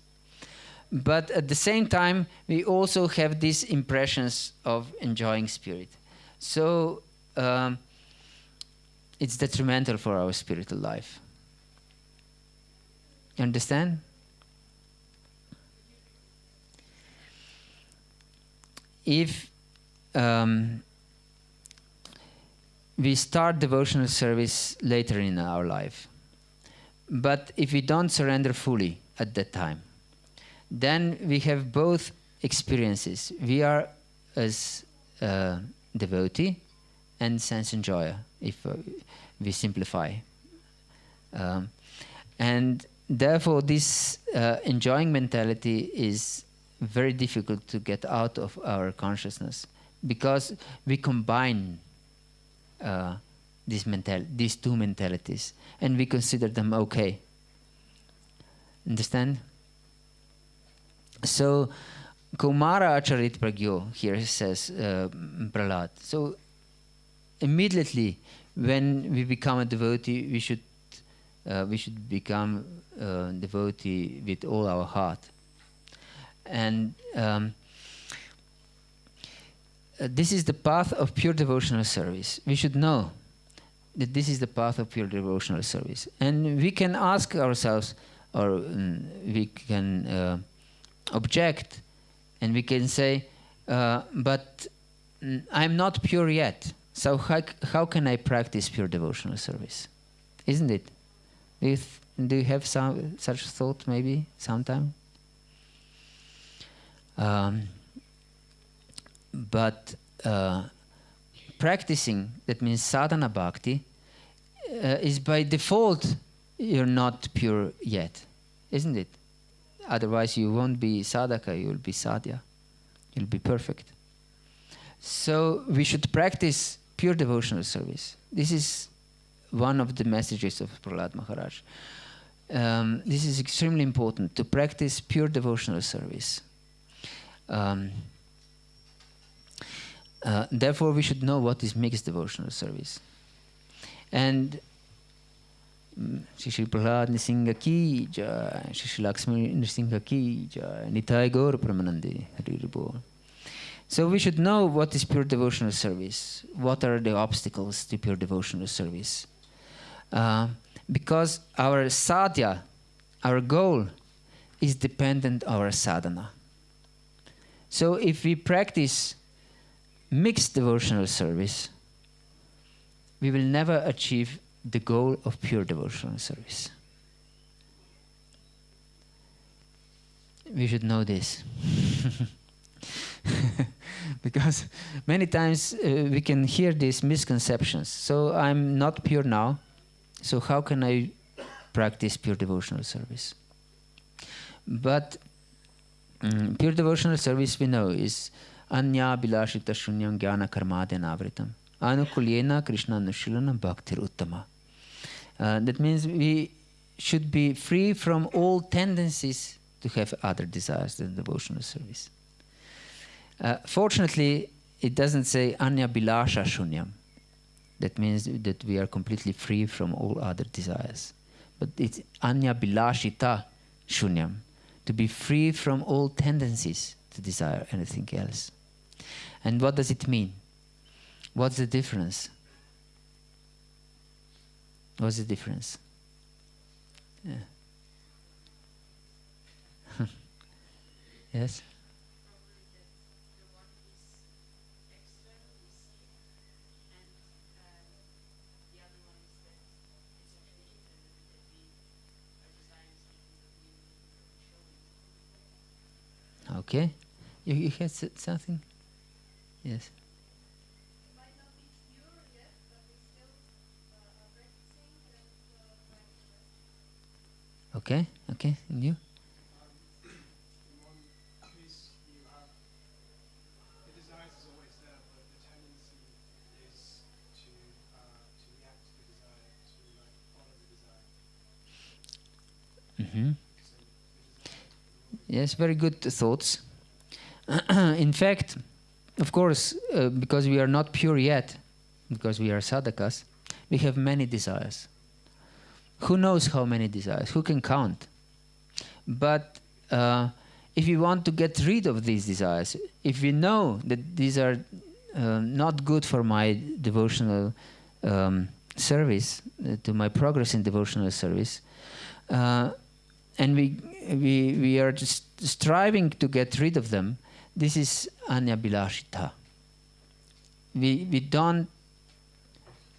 but at the same time we also have these impressions of enjoying spirit. So it's detrimental for our spiritual life. You understand? If we start devotional service later in our life, but if we don't surrender fully at that time, then we have both experiences. We are as devotee and sense enjoyer, if we simplify. And therefore this enjoying mentality is very difficult to get out of our consciousness, because we combine these two mentalities, and we consider them okay. Understand? So Kumara Acharit Pragyo here says Prahlad. So immediately when we become a devotee, we should become a devotee with all our heart. And this is the path of pure devotional service. We should know that this is the path of pure devotional service. And we can ask ourselves, or we can object, and we can say, but I'm not pure yet, so how can I practice pure devotional service? Isn't it? Do you have some such thought maybe sometime? But practicing, that means sadhana bhakti, is by default you're not pure yet, isn't it? Otherwise you won't be sadhaka, you will be sadhya. You'll be perfect. So we should practice pure devotional service. This is one of the messages of Prahlad Maharaj. this is extremely important, to practice pure devotional service. Therefore, we should know what is mixed devotional service. And Shri Prahlad Nrsimha ki jai, Shri Lakshmi Nrsimha ki jai, Nitai Gaur Pramanandi, Hari Bol. So we should know what is pure devotional service. What are the obstacles to pure devotional service? Because our sadhya, our goal, is dependent on our sadhana. So if we practice mixed devotional service, we will never achieve the goal of pure devotional service. We should know this. Because many times we can hear these misconceptions. So I'm not pure now, so how can I practice pure devotional service? But pure devotional service, we know, is anya bilashita shunyam jnana karmadena avritam anukulyena krishna nushilana bhaktir uttama. That means we should be free from all tendencies to have other desires than devotional service. Fortunately, it doesn't say anya bilasha shunyam. That means that we are completely free from all other desires. But it's anya bilashita shunyam, to be free from all tendencies to desire anything else. And what does it mean? What's the difference? What's the difference? Yeah. Yes? Okay. You had something? Yes. It might not be pure yet, but we still are practicing and practice. Okay, okay. And you? In one case, you have the desires is always there, but the tendency is to react to the desire, to follow the desire. Mm-hmm. So the desire. Yes, very good thoughts. In fact, of course, because we are not pure yet, because we are sadhakas, we have many desires. Who knows how many desires? Who can count? But if we want to get rid of these desires, if we know that these are not good for my devotional service, to my progress in devotional service, and we are just striving to get rid of them, this is anya bilashita. We don't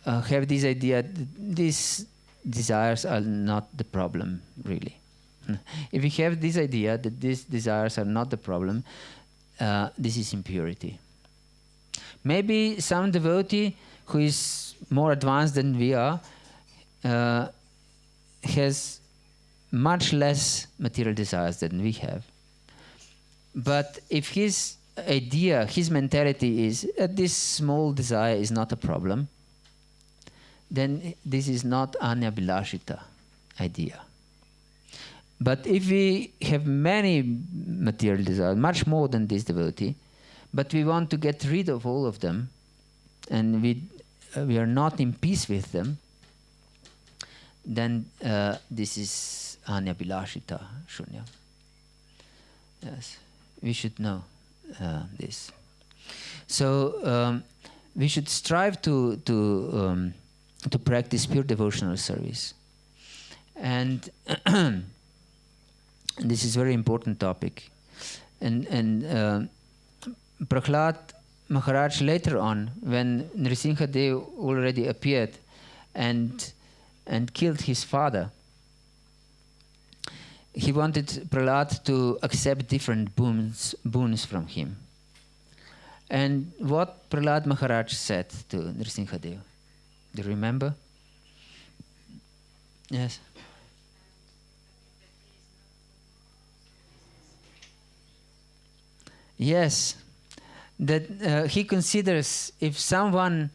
have this idea that these desires are not the problem, really. If we have this idea that these desires are not the problem, this is impurity. Maybe some devotee who is more advanced than we are has much less material desires than we have. But if his idea, his mentality is that this small desire is not a problem, then this is not anya bilashita idea. But if we have many material desires, much more than this devotee, but we want to get rid of all of them, and we are not in peace with them, then this is anya bilashita shunya. Yes, we should know this. So we should strive to practice pure devotional service, and this is a very important topic. And Prahlad Maharaj later on, when Narasimha Dev already appeared and killed his father, he wanted Prahlad to accept different boons from him. And what Prahlad Maharaj said to Narasimha Dev, do you remember? Yes. Yes, that he considers if someone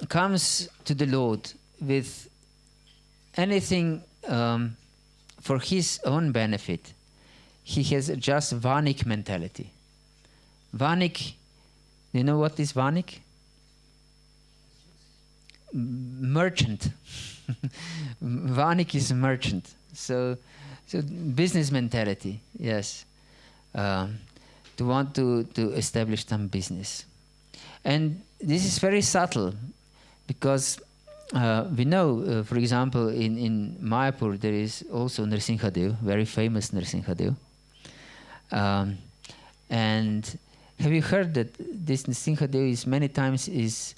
comes to the Lord with anything for his own benefit, he has just Vanik mentality. Vanik, you know what is Vanik? Merchant. Vanik is merchant. So business mentality, yes. To want to establish some business. And this is very subtle, because we know, for example, in Mayapur there is also Narasimha, very famous Narasimha. And have you heard that this Narasimha is many times is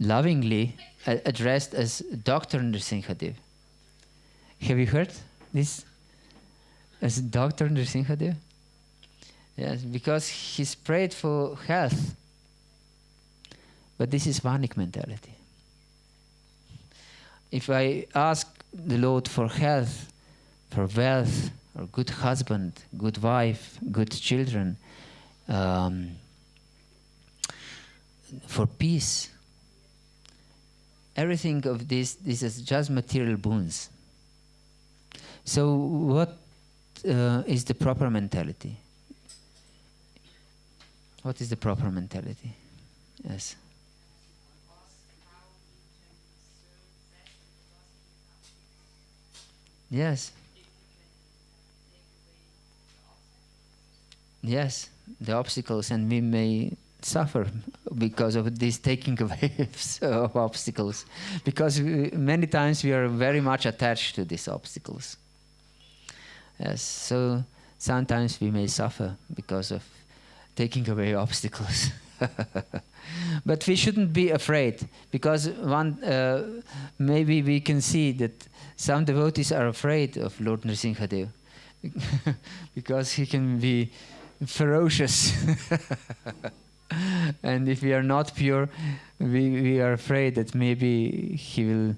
lovingly addressed as Dr. Narasimha? Have you heard this? As Dr. Narasimha? Yes, because he's prayed for health. But this is Vanik mentality. If I ask the Lord for health, for wealth, or good husband, good wife, good children, for peace, everything of this is just material boons. So what is the proper mentality? What is the proper mentality? Yes. Yes. Yes, the obstacles, and we may suffer because of this taking away of obstacles, because many times we are very much attached to these obstacles. Yes, so sometimes we may suffer because of taking away obstacles. But we shouldn't be afraid, because maybe we can see that some devotees are afraid of Lord Narasimha because he can be ferocious. And if we are not pure, we are afraid that maybe he will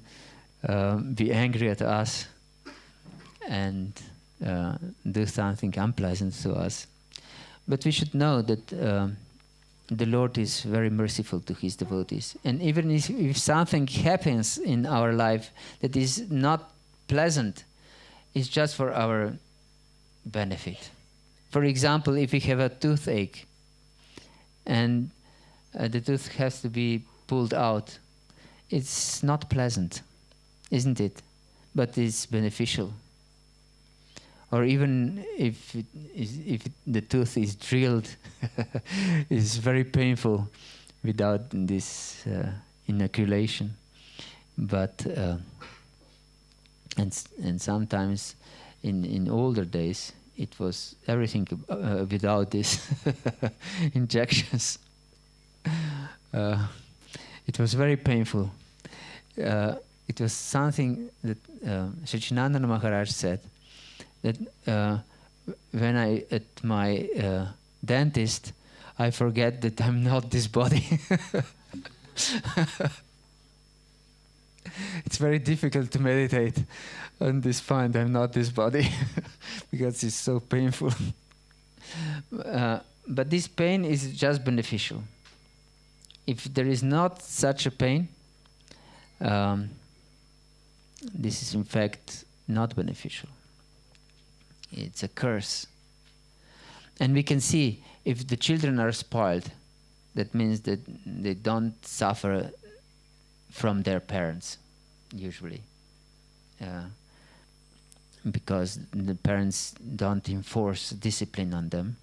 be angry at us and do something unpleasant to us. But we should know that the Lord is very merciful to his devotees. And even if something happens in our life that is not pleasant, it's just for our benefit. For example, if we have a toothache and the tooth has to be pulled out, it's not pleasant, isn't it? But it's beneficial. Or even if the tooth is drilled, it's very painful without this inoculation. But and sometimes in older days it was everything without these injections. It was very painful. It was something that Sachinandana Maharaj said, that when I at my dentist, I forget that I'm not this body. It's very difficult to meditate on this point, I'm not this body, because it's so painful. But this pain is just beneficial. If there is not such a pain, this is in fact not beneficial. It's a curse. And we can see if the children are spoiled, that means that they don't suffer from their parents, usually. Because the parents don't enforce discipline on them.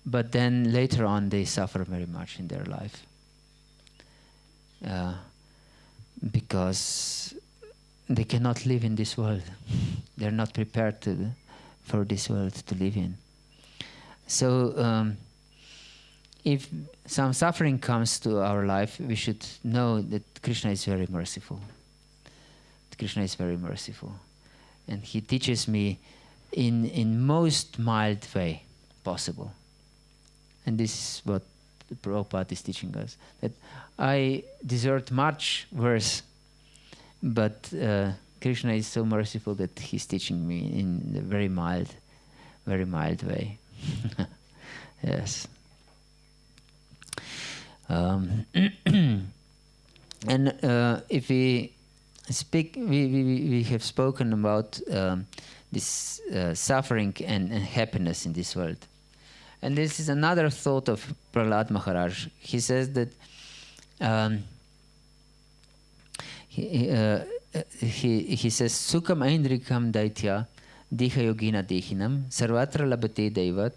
But then later on they suffer very much in their life. Because they cannot live in this world. They're not prepared for this world to live in. So if some suffering comes to our life, we should know that Krishna is very merciful. Krishna is very merciful. And he teaches me in most mild way possible. And this is what Prabhupada is teaching us. That I deserved much worse, but Krishna is so merciful that he's teaching me in a very mild way. Yes. And if we speak, we have spoken about this suffering and happiness in this world. And this is another thought of Prahlad Maharaj. He says that he says, Sukham Aindrikam Daitya Diha Yogina Dehinam Sarvatra Labate Devat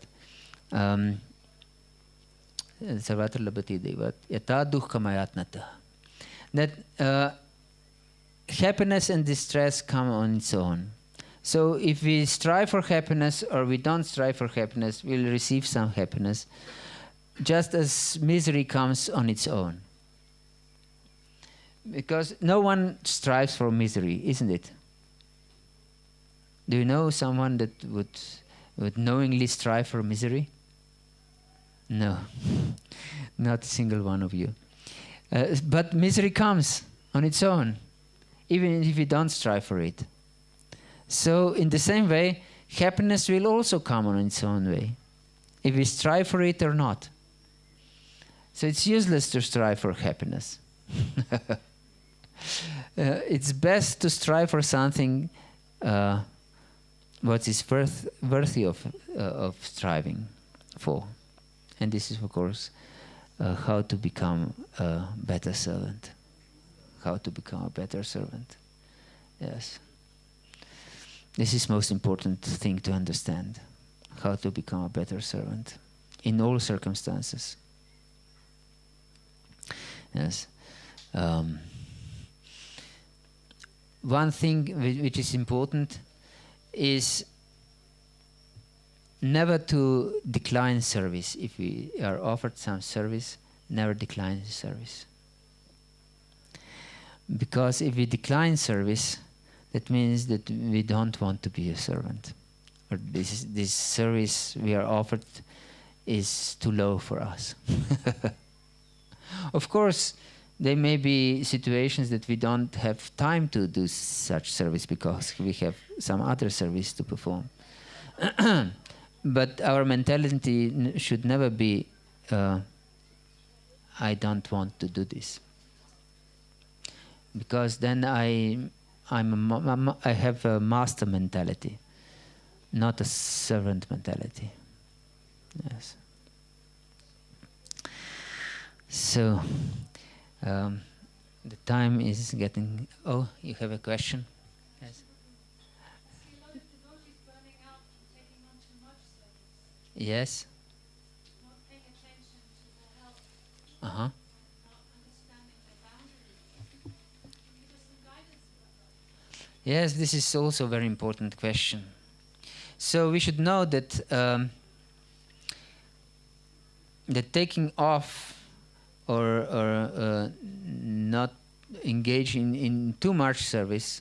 Sarvatra Labate Devat Yata Dukhkamayatnata. That happiness and distress come on its own. So if we strive for happiness or we don't strive for happiness, we'll receive some happiness, just as misery comes on its own. Because no one strives for misery, isn't it? Do you know someone that would knowingly strive for misery? No, not a single one of you. But misery comes on its own, even if we don't strive for it. So in the same way, happiness will also come on its own way, if we strive for it or not. So it's useless to strive for happiness. It's best to strive for something what is worthy of striving for. And this is, of course, how to become a better servant. How to become a better servant. Yes. This is most important thing to understand. How to become a better servant in all circumstances. Yes. One thing which is important is never to decline service. If we are offered some service, never decline service. Because if we decline service, that means that we don't want to be a servant. Or this service we are offered is too low for us. Of course, there may be situations that we don't have time to do such service because we have some other service to perform. But our mentality should never be, I don't want to do this. Because then I have a master mentality, not a servant mentality. Yes. So, the time is getting... Oh, you have a question? Yes. I see a lot of devotees burning out and taking on too much service, Yes. not paying attention to their health, Uh-huh. not understanding their boundaries. Can you give us some guidance about that? Yes, this is also a very important question. So we should know that that taking off or not engaging in too much service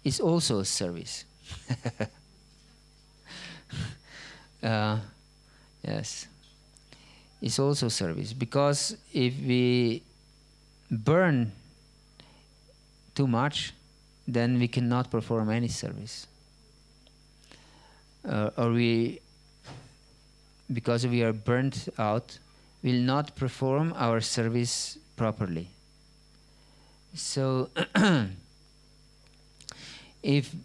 is also a service. Yes, it's also service, because if we burn too much, then we cannot perform any service. Or because we are burnt out, will not perform our service properly. So, if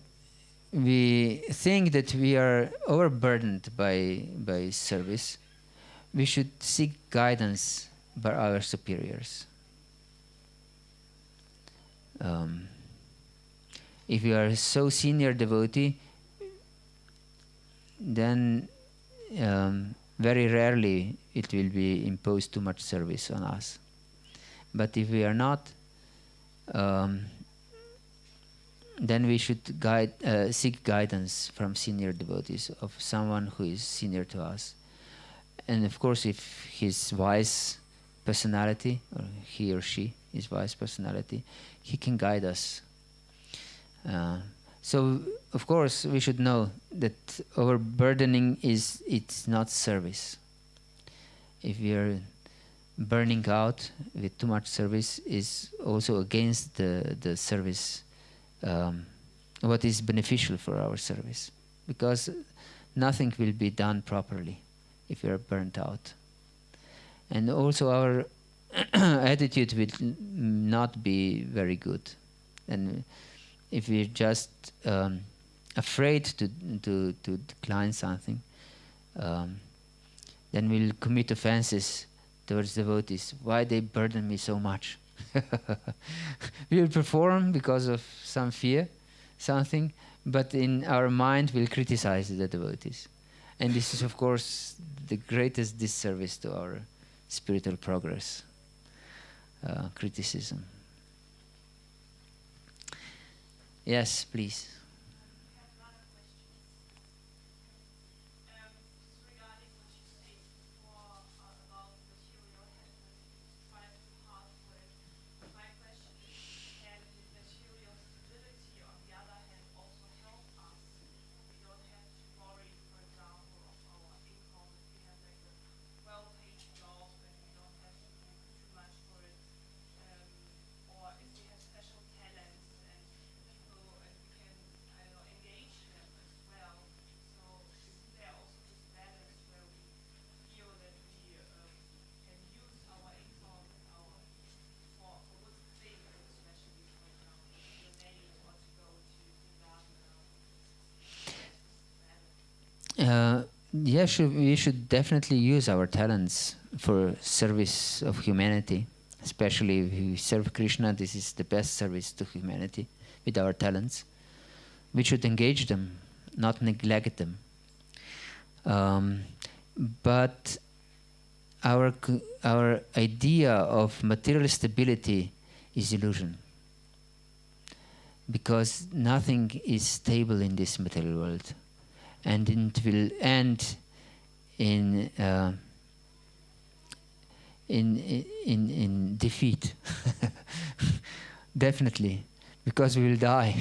we think that we are overburdened by service, we should seek guidance by our superiors. If you are so senior devotee, then very rarely it will be imposed too much service on us. But if we are not, then we should seek guidance from senior devotees, of someone who is senior to us. And of course, if his wise personality, or he or she is wise personality, he can guide us. So, of course, we should know that overburdening it's not service. If we are burning out with too much service, is also against the service, what is beneficial for our service, because nothing will be done properly if we are burnt out. And also our attitude will not be very good. And if we're just afraid to decline something, then we'll commit offenses towards devotees. Why they burden me so much? We will perform because of some fear, something, but in our mind we'll criticize the devotees. And this is, of course, the greatest disservice to our spiritual progress, criticism. Yes, please. I have another question. Just regarding what you said before about material happiness, strive too hard for it. My question is, can material stability, on the other hand, also help us? We don't have to worry, for example, of our income if we have like a well-paid job and we don't have to do too much for it, or if we have special talents and people and we can, I don't know, engage them as well. So isn't there also this balance where we feel that we can use our income and our for good things, especially for example, to donate or to go to Vrindavan? Yes, we should definitely use our talents for service of humanity. Especially if we serve Krishna, this is the best service to humanity with our talents. We should engage them, not neglect them. But our idea of material stability is illusion. Because nothing is stable in this material world. And it will end in defeat. Definitely. Because we will die.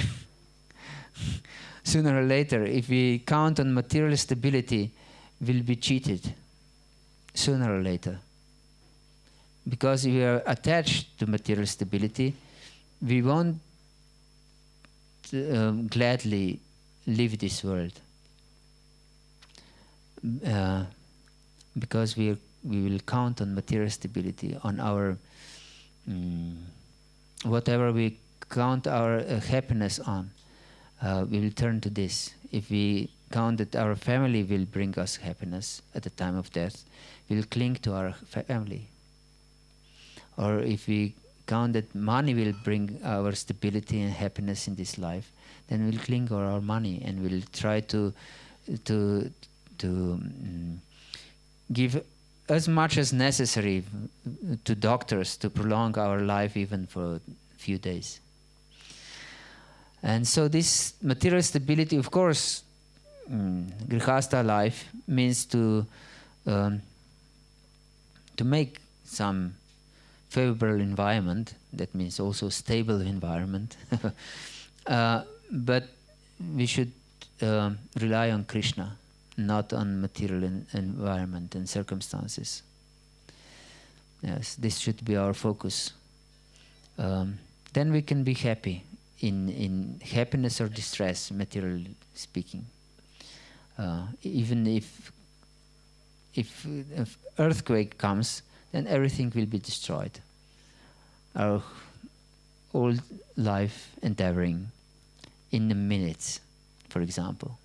Sooner or later, if we count on material stability, we'll be cheated. Sooner or later. Because we are attached to material stability, we won't gladly leave this world. Because we will count on material stability, on our whatever we count our happiness on, we will turn to this. If we count that our family will bring us happiness at the time of death, we will cling to our family. Or if we count that money will bring our stability and happiness in this life, then we'll cling to our money and we'll try to give as much as necessary to doctors to prolong our life even for a few days. And so this material stability, of course, Grihastha life means to make some favorable environment. That means also stable environment. But we should rely on Krishna, not on material environment and circumstances. Yes, this should be our focus. Then we can be happy in happiness or distress, materially speaking. Even if earthquake comes, then everything will be destroyed. Our old life endeavoring in the minutes, for example.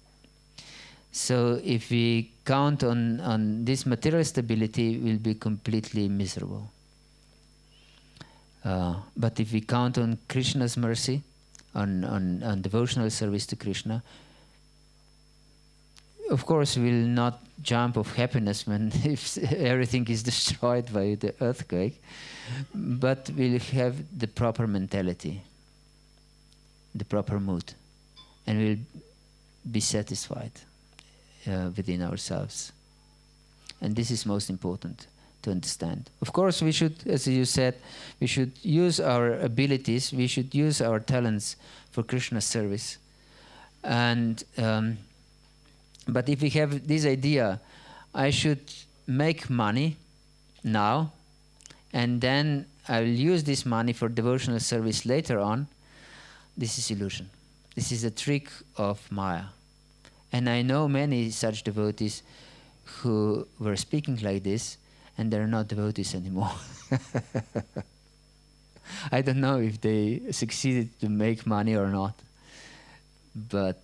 So if we count on this material stability, we'll be completely miserable. But if we count on Krishna's mercy, on devotional service to Krishna, of course we'll not jump of happiness when if everything is destroyed by the earthquake, but we'll have the proper mentality, the proper mood, and we'll be satisfied within ourselves. And this is most important to understand. Of course, we should, as you said, we should use our abilities, we should use our talents for Krishna's service. And but if we have this idea, I should make money now, and then I will use this money for devotional service later on, this is illusion. This is a trick of Maya. And I know many such devotees who were speaking like this, and they're not devotees anymore. I don't know if they succeeded to make money or not, but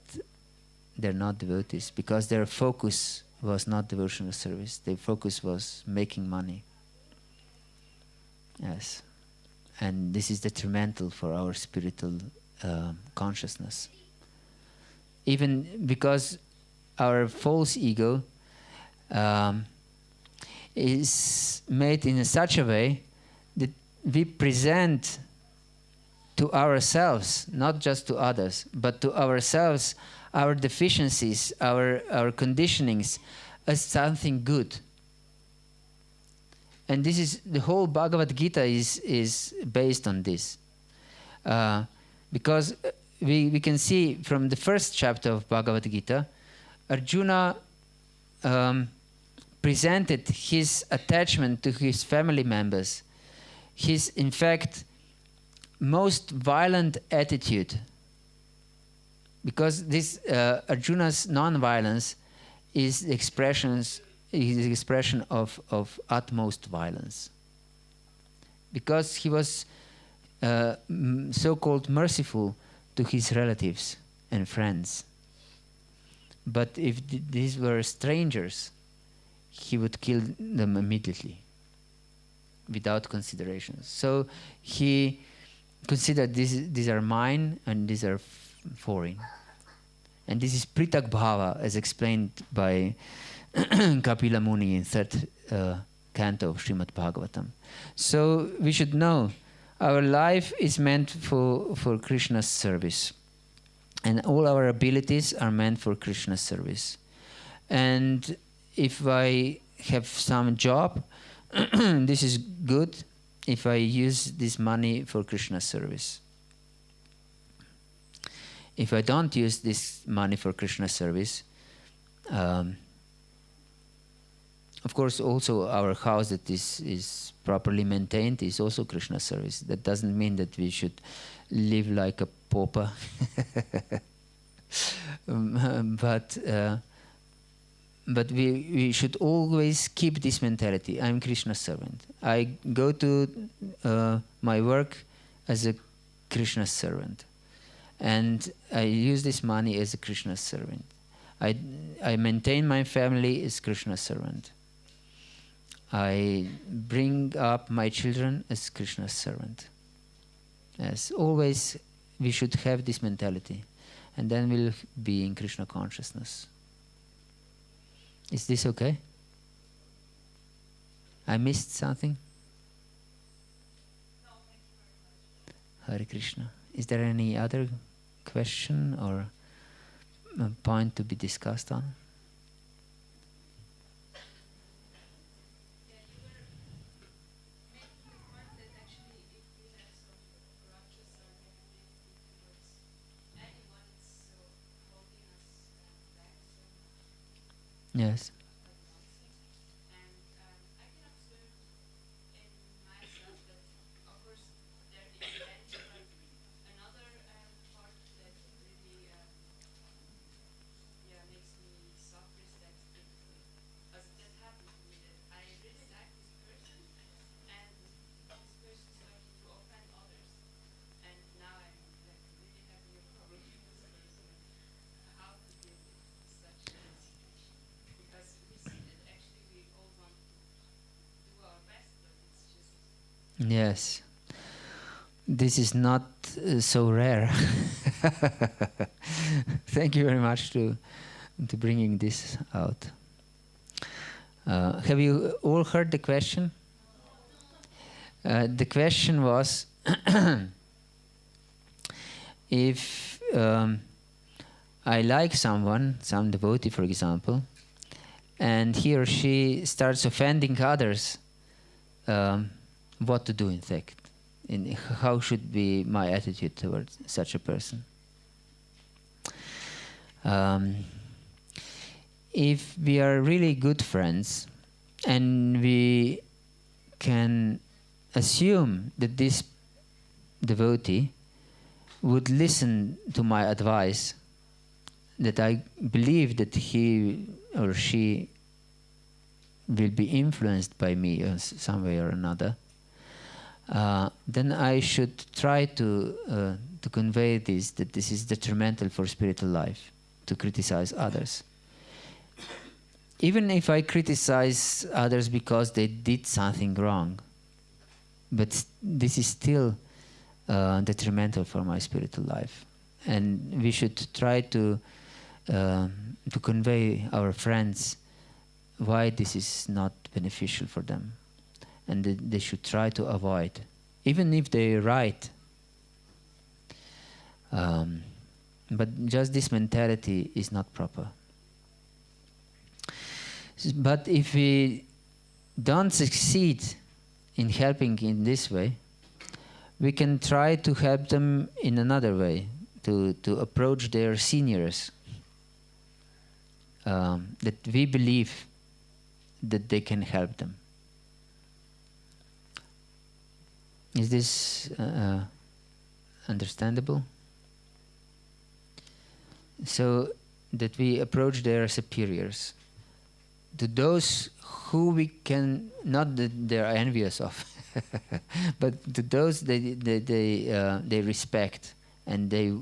they're not devotees because their focus was not devotional service. Their focus was making money. Yes. And this is detrimental for our spiritual consciousness. Even because our false ego is made in such a way that we present to ourselves, not just to others, but to ourselves, our deficiencies, our conditionings as something good. And this is, the whole Bhagavad Gita is based on this. Because we can see from the first chapter of Bhagavad Gita, Arjuna presented his attachment to his family members, his, in fact, most violent attitude. Because this Arjuna's non-violence is the expression of utmost violence. Because he was so-called merciful to his relatives and friends. But if these were strangers, he would kill them immediately, without consideration. So he considered these are mine and these are foreign. And this is Pritak Bhava, as explained by Kapila Muni in third canto of Srimad Bhagavatam. So we should know our life is meant for Krishna's service. And all our abilities are meant for Krishna's service. And if I have some job, this is good if I use this money for Krishna's service. If I don't use this money for Krishna's service, of course also our house that is properly maintained is also Krishna's service. That doesn't mean that we should live like a pauper. But we should always keep this mentality. I'm Krishna's servant. I go to my work as a Krishna's servant. And I use this money as a Krishna's servant. I maintain my family as Krishna's servant. I bring up my children as Krishna's servant. As always, we should have this mentality. And then we'll be in Krishna consciousness. Is this okay? I missed something? No, thank you very much. Hare Krishna. Is there any other question or point to be discussed on? Yeah, you were making the point that actually if we have some grudges or negativity towards anyone, it's so holding us back so much. Yes. And I can observe in myself that, of course, there is envy, but another part that really makes me suffer is that that happened to me, that I really like this person, and this person started to offend others, and now I'm like really having a problem with this person. How to deal with such a situation? Because we see that actually we all want to do our best, but it's just Yes. This is not so rare. Thank you very much to bringing this out. Have you all heard the question? The question was, if I like someone, some devotee for example, and he or she starts offending others, what to do in fact? How should be my attitude towards such a person? If we are really good friends and we can assume that this devotee would listen to my advice, that I believe that he or she will be influenced by me some way or another, then I should try to convey this, that this is detrimental for spiritual life, to criticize others. Even if I criticize others because they did something wrong, but this is still detrimental for my spiritual life. And we should try to convey our friends why this is not beneficial for them. And they should try to avoid, even if they're right. But just this mentality is not proper. But if we don't succeed in helping in this way, we can try to help them in another way, to approach their seniors, that we believe that they can help them. Is this understandable? So that we approach their superiors, to those who we can, not that they're envious of, but to those they respect and they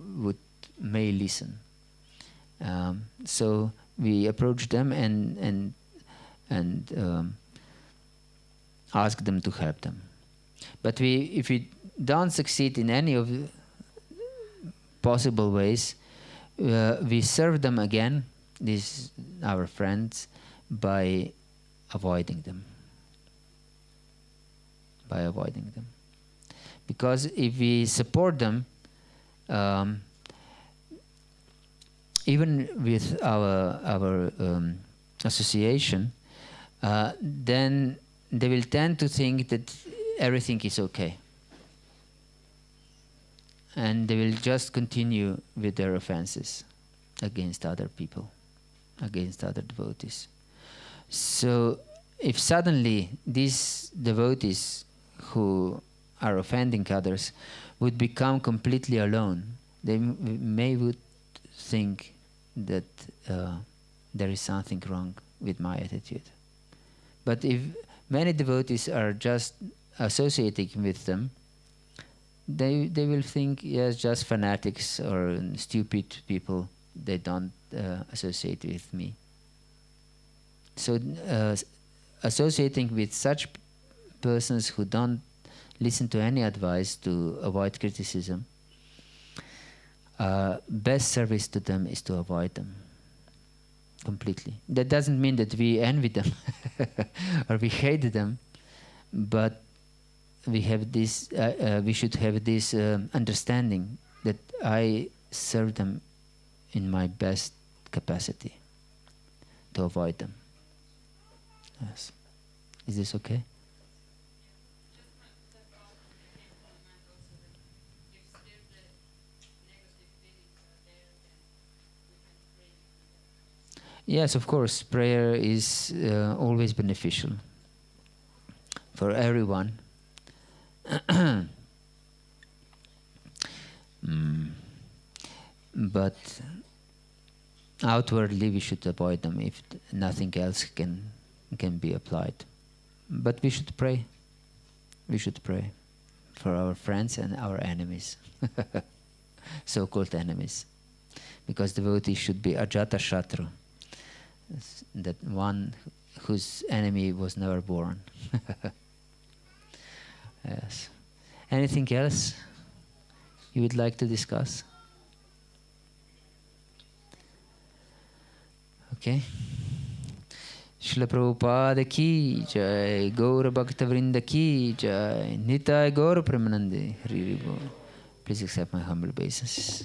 may listen. So we approach them and ask them to help them. But if we don't succeed in any of the possible ways, we serve them again, these our friends, by avoiding them. Because if we support them, even with our association, then they will tend to think that everything is okay. And they will just continue with their offenses against other people, against other devotees. So if suddenly these devotees who are offending others would become completely alone, they would think that there is something wrong with my attitude. But if many devotees are just associating with them, they will think, yes, just fanatics or stupid people, they don't associate with me. So associating with such persons who don't listen to any advice to avoid criticism, best service to them is to avoid them completely. That doesn't mean that we envy them or we hate them, but we have this. We should have this understanding that I serve them in my best capacity to avoid them. Yes. Is this okay? Yes, of course, prayer is always beneficial for everyone. But outwardly we should avoid them if nothing else can be applied. But we should pray. We should pray for our friends and our enemies, so-called enemies. Because devotee should be ajata shatru, that one whose enemy was never born. Yes. Anything else you would like to discuss? Okay. Srila Prabhupada ki jai, Gaura Bhakta Vrinda ki jai, Nitai Gaura Premanande, Hari Bol. Please accept my humble obeisances.